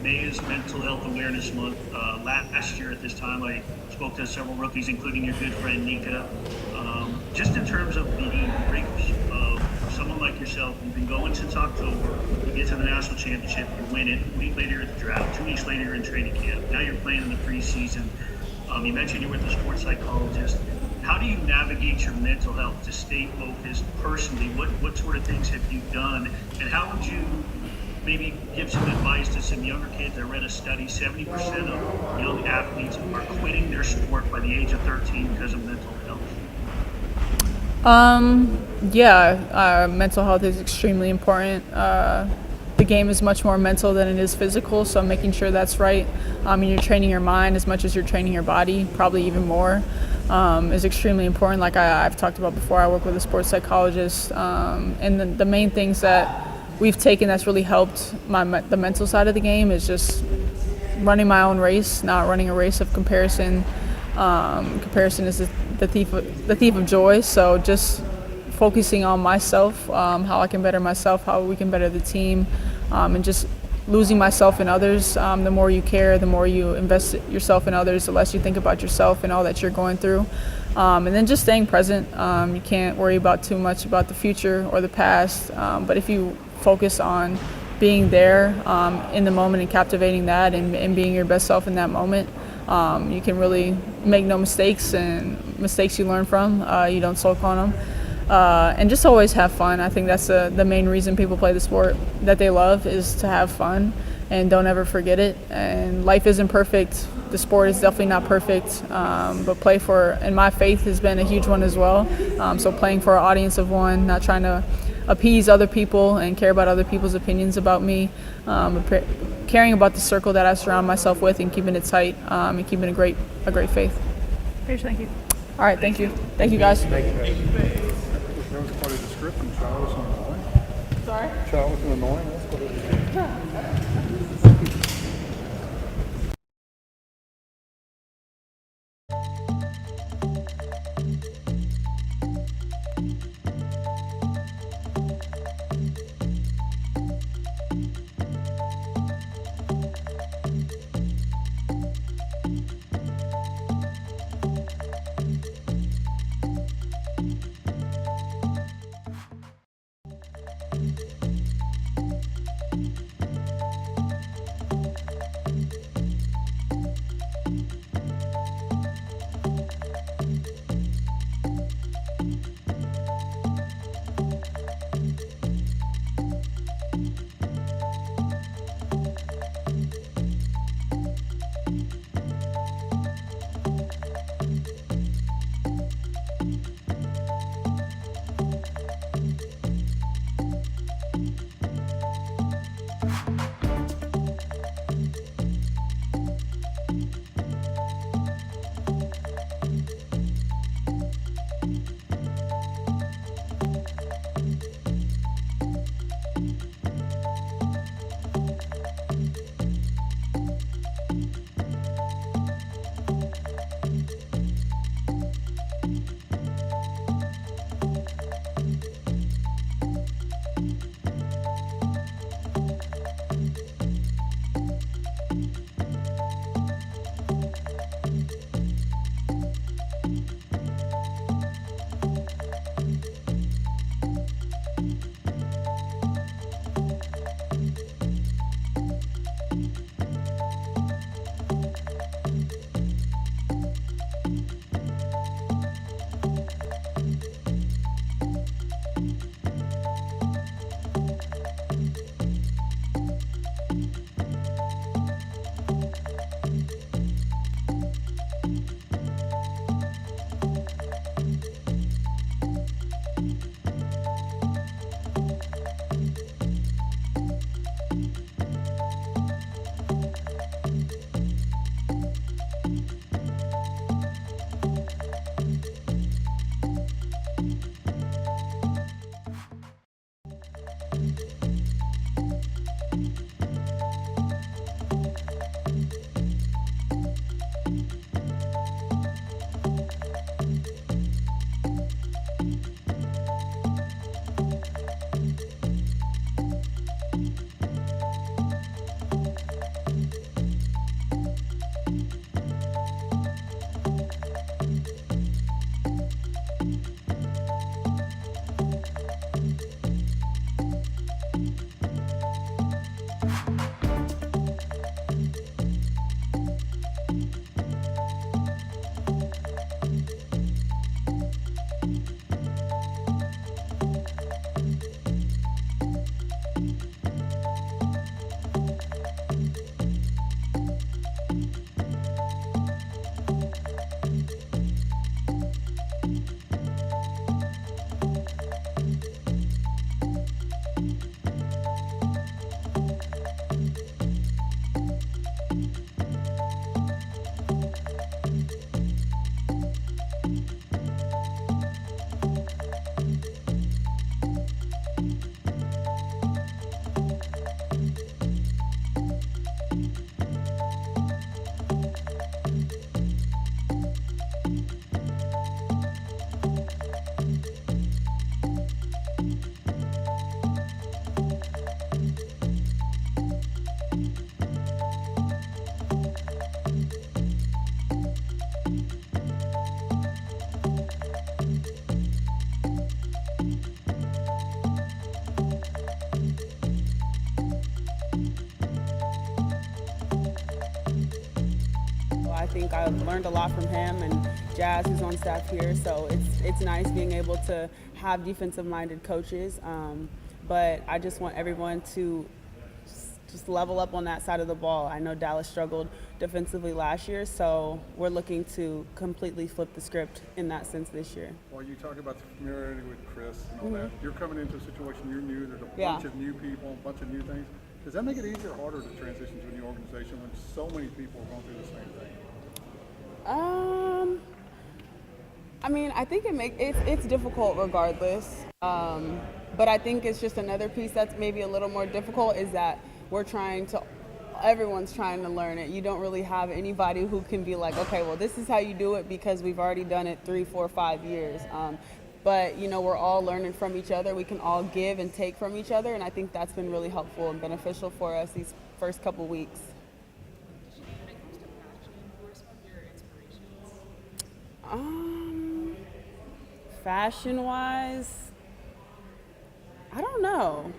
May is Mental Health Awareness Month. Last year at this time, I spoke to several rookies, including your good friend Nika. Just in terms of the rigors of someone like yourself, you've been going since October, you get to the national championship, you win it, a week later you're at the draft, 2 weeks later you're in training camp, now you're playing in the preseason. You mentioned you're with a sports psychologist. How do you navigate your mental health to stay focused personally? What sort of things have you done? And how would you maybe give some advice to some younger kids? I read a study, 70% of young athletes are quitting their sport by the age of 13 because of mental health. Mental health is extremely important. The game is much more mental than it is physical, so making sure that's right. You're training your mind as much as you're training your body, probably even more, is extremely important. Like I've talked about before, I work with a sports psychologist, and the main things that we've taken that's really helped the mental side of the game is just running my own race, not running a race of comparison. Comparison is the thief of joy, so just focusing on myself, how I can better myself, how we can better the team, and just losing myself in others. The more you care, the more you invest yourself in others, the less you think about yourself and all that you're going through. And then just staying present. You can't worry about too much about the future or the past, but if you focus on being there in the moment and captivating that and being your best self in that moment, you can really make no mistakes, and mistakes you learn from, you don't sulk on them. And just always have fun. I think that's the main reason people play the sport that they love, is to have fun, and don't ever forget it. And life isn't perfect. The sport is definitely not perfect, but and my faith has been a huge one as well. So playing for an audience of one, not trying to appease other people and care about other people's opinions about me, caring about the circle that I surround myself with and keeping it tight, and keeping a great faith. Paige, thank you. All right, thank you. Thank you, guys. That was part of the script, and Charles was annoying. Sorry? Charles was annoying. That's what it is. think I've learned a lot from him and Jazz, who's on staff here. So it's nice being able to have defensive-minded coaches. But I just want everyone to just level up on that side of the ball. I know Dallas struggled defensively last year, so we're looking to completely flip the script in that sense this year. Well, you talk about the familiarity with Chris and all that. You're coming into a situation you're new. There's a bunch of new people, a bunch of new things. Does that make it easier or harder to transition to a new organization when so many people are going through the same thing? I mean, I think it's difficult regardless. But I think it's just another piece that's maybe a little more difficult is that everyone's trying to learn it. You don't really have anybody who can be like, okay, well, this is how you do it because we've already done it 3, 4, 5 years. But, you know, we're all learning from each other. We can all give and take from each other, and I think that's been really helpful and beneficial for us these first couple weeks. Fashion-wise, I don't know.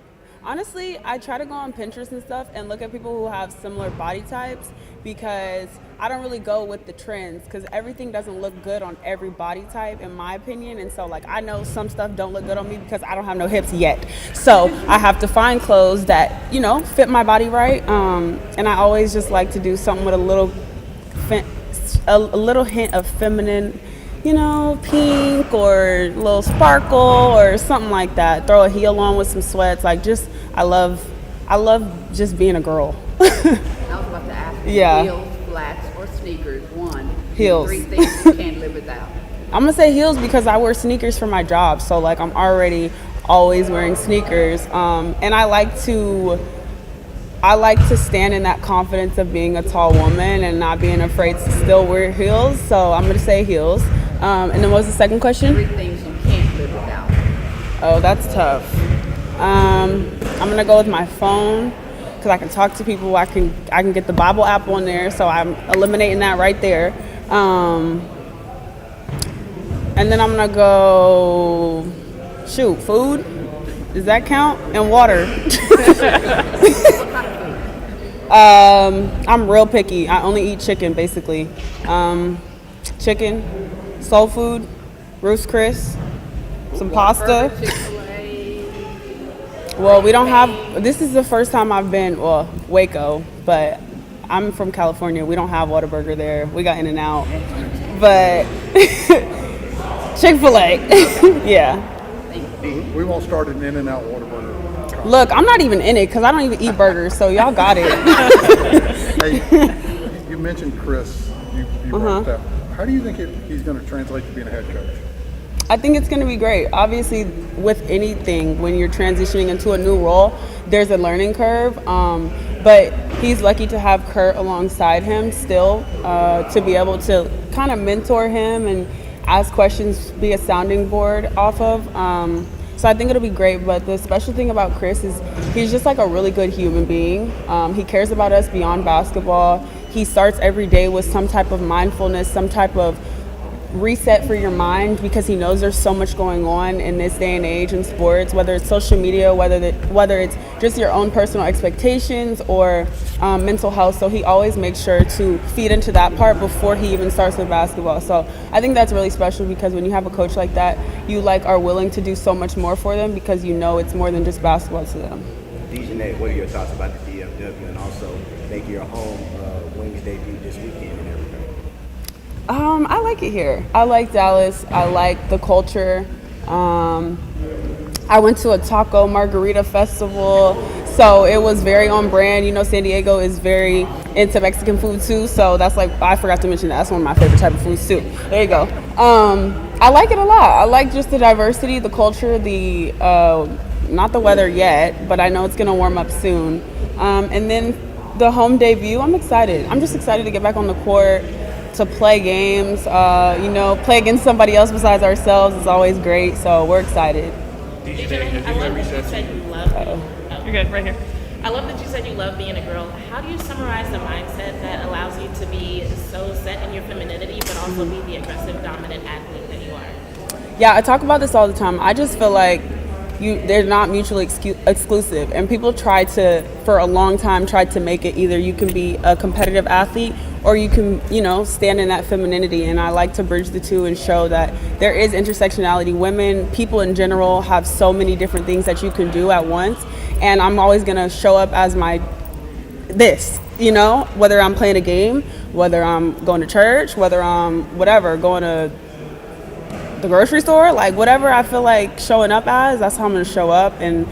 Honestly, I try to go on Pinterest and stuff and look at people who have similar body types because I don't really go with the trends because everything doesn't look good on every body type in my opinion. And so like I know some stuff don't look good on me because I don't have no hips yet. So I have to find clothes that, you know, fit my body right. And I always just like to do something with a little hint of feminine, you know, pink or a little sparkle or something like that. Throw a heel on with some sweats. Like just, I love just being a girl. I was about to ask you, heels, flats, or sneakers. Heels. 3 things you can't live without. I'm gonna say heels because I wear sneakers for my job. So like I'm already always wearing sneakers. And I like to stand in that confidence of being a tall woman and not being afraid to still wear heels. So I'm gonna say heels. And then what was the second question? 3 things you can't live without. Oh, that's tough. I'm gonna go with my phone because I can talk to people. I can get the Bible app on there, so I'm eliminating that right there. And then I'm gonna go food. Does that count? And water. I'm real picky. I only eat chicken basically. Chicken, soul food, Ruth's Chris, some pasta. Well, we don't have, this is the first time I've been, Waco, but I'm from California. We don't have Whataburger there. We got In-N-Out. But Chick-fil-A, yeah. We won't start an In-N-Out Whataburger. Look, I'm not even in it because I don't even eat burgers, so y'all got it. Hey, you mentioned Chris. You brought that. How do you think he's going to translate to being a head coach? I think it's going to be great. Obviously, with anything, when you're transitioning into a new role, there's a learning curve. But he's lucky to have Kurt alongside him still to be able to kind of mentor him and ask questions, be a sounding board off of. So I think it'll be great. But the special thing about Chris is he's just like a really good human being. He cares about us beyond basketball. He starts every day with some type of mindfulness, some type of reset for your mind because he knows there's so much going on in this day and age in sports, whether it's social media, whether it's just your own personal expectations or mental health. So he always makes sure to feed into that part before he even starts with basketball. So I think that's really special because when you have a coach like that, you are willing to do so much more for them because you know it's more than just basketball to them. Dejanay, what are your thoughts about the DFW and also making your home Wings debut this weekend and everything? I like it here. I like Dallas. I like the culture. I went to a taco margarita festival, so it was very on brand. You know, San Diego is very into Mexican food too, so that's like, I forgot to mention that. That's one of my favorite type of foods too. There you go. I like it a lot. I like just the diversity, the culture, the not the weather yet, but I know it's gonna warm up soon. And then the home debut, I'm excited. I'm just excited to get back on the court, to play games, play against somebody else besides ourselves is always great, so we're excited. I love that you said you love You're good, right here. I love that you said you love being a girl. How do you summarize the mindset that allows you to be so set in your femininity, but also be the aggressive, dominant athlete that you are? Yeah, I talk about this all the time. I just feel like they're not mutually exclusive. And people for a long time, tried to make it either you can be a competitive athlete or you can, stand in that femininity. And I like to bridge the two and show that there is intersectionality. Women, people in general, have so many different things that you can do at once. And I'm always going to show up as whether I'm playing a game, whether I'm going to church, whether I'm going to the grocery store, like whatever I feel like showing up as, that's how I'm going to show up, and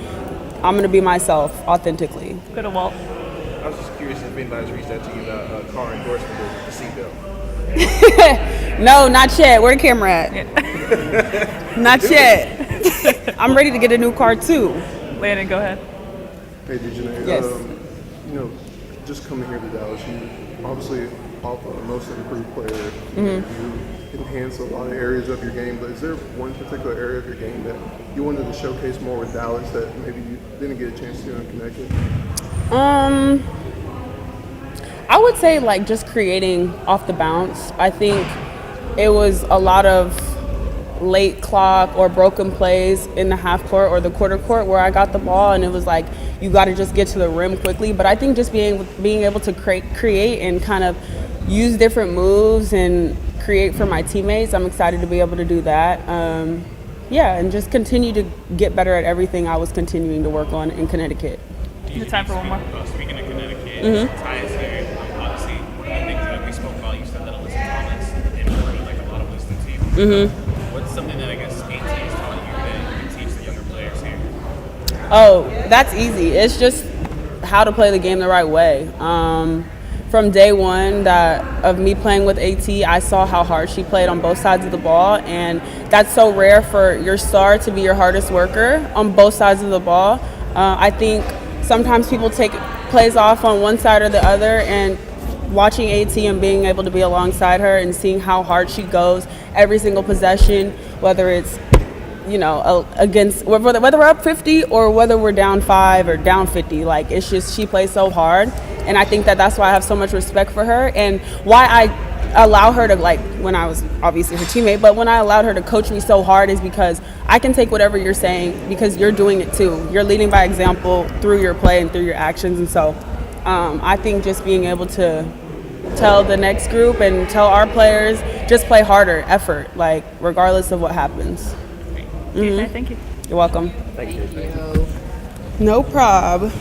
I'm going to be myself authentically. Go to Walt. I was just curious if anybody's reached out to you about a car endorsement with the seatbelt. No, not yet. Where the camera at? Not yet. I'm ready to get a new car too. Landon, go ahead. Hey, Janae. Yes. Just coming here to Dallas, you obviously off a most improved player. Mm-hmm. You enhance a lot of areas of your game, but is there one particular area of your game that you wanted to showcase more with Dallas that maybe you didn't get a chance to in Connecticut? I would say just creating off the bounce. I think it was a lot of late clock or broken plays in the half court or the quarter court where I got the ball and it was you got to just get to the rim quickly. But I think just being able to create and kind of use different moves and create for my teammates, I'm excited to be able to do that. And just continue to get better at everything I was continuing to work on in Connecticut. Is it time for one more? Speaking of Connecticut, Ty is here. Obviously, one of the things that we spoke about, you said that Alyssa Thomas didn't a lot of wisdom to you. What's something that I guess AT has taught you that you can teach the younger players here? Oh, that's easy. It's just how to play the game the right way. From day one of me playing with AT, I saw how hard she played on both sides of the ball, and that's so rare for your star to be your hardest worker on both sides of the ball. I think sometimes people take plays off on one side or the other, and watching AT and being able to be alongside her and seeing how hard she goes every single possession, whether it's against whether we're up 50 or whether we're down 5 or down 50, it's just she plays so hard, and I think that's why I have so much respect for her and why I allow her to when I was obviously her teammate, but when I allowed her to coach me so hard is because I can take whatever you're saying because you're doing it too. You're leading by example through your play and through your actions, and so I think just being able to tell the next group and tell our players just play harder, effort, regardless of what happens. Okay, thank you. You're welcome. Thank you. No prob.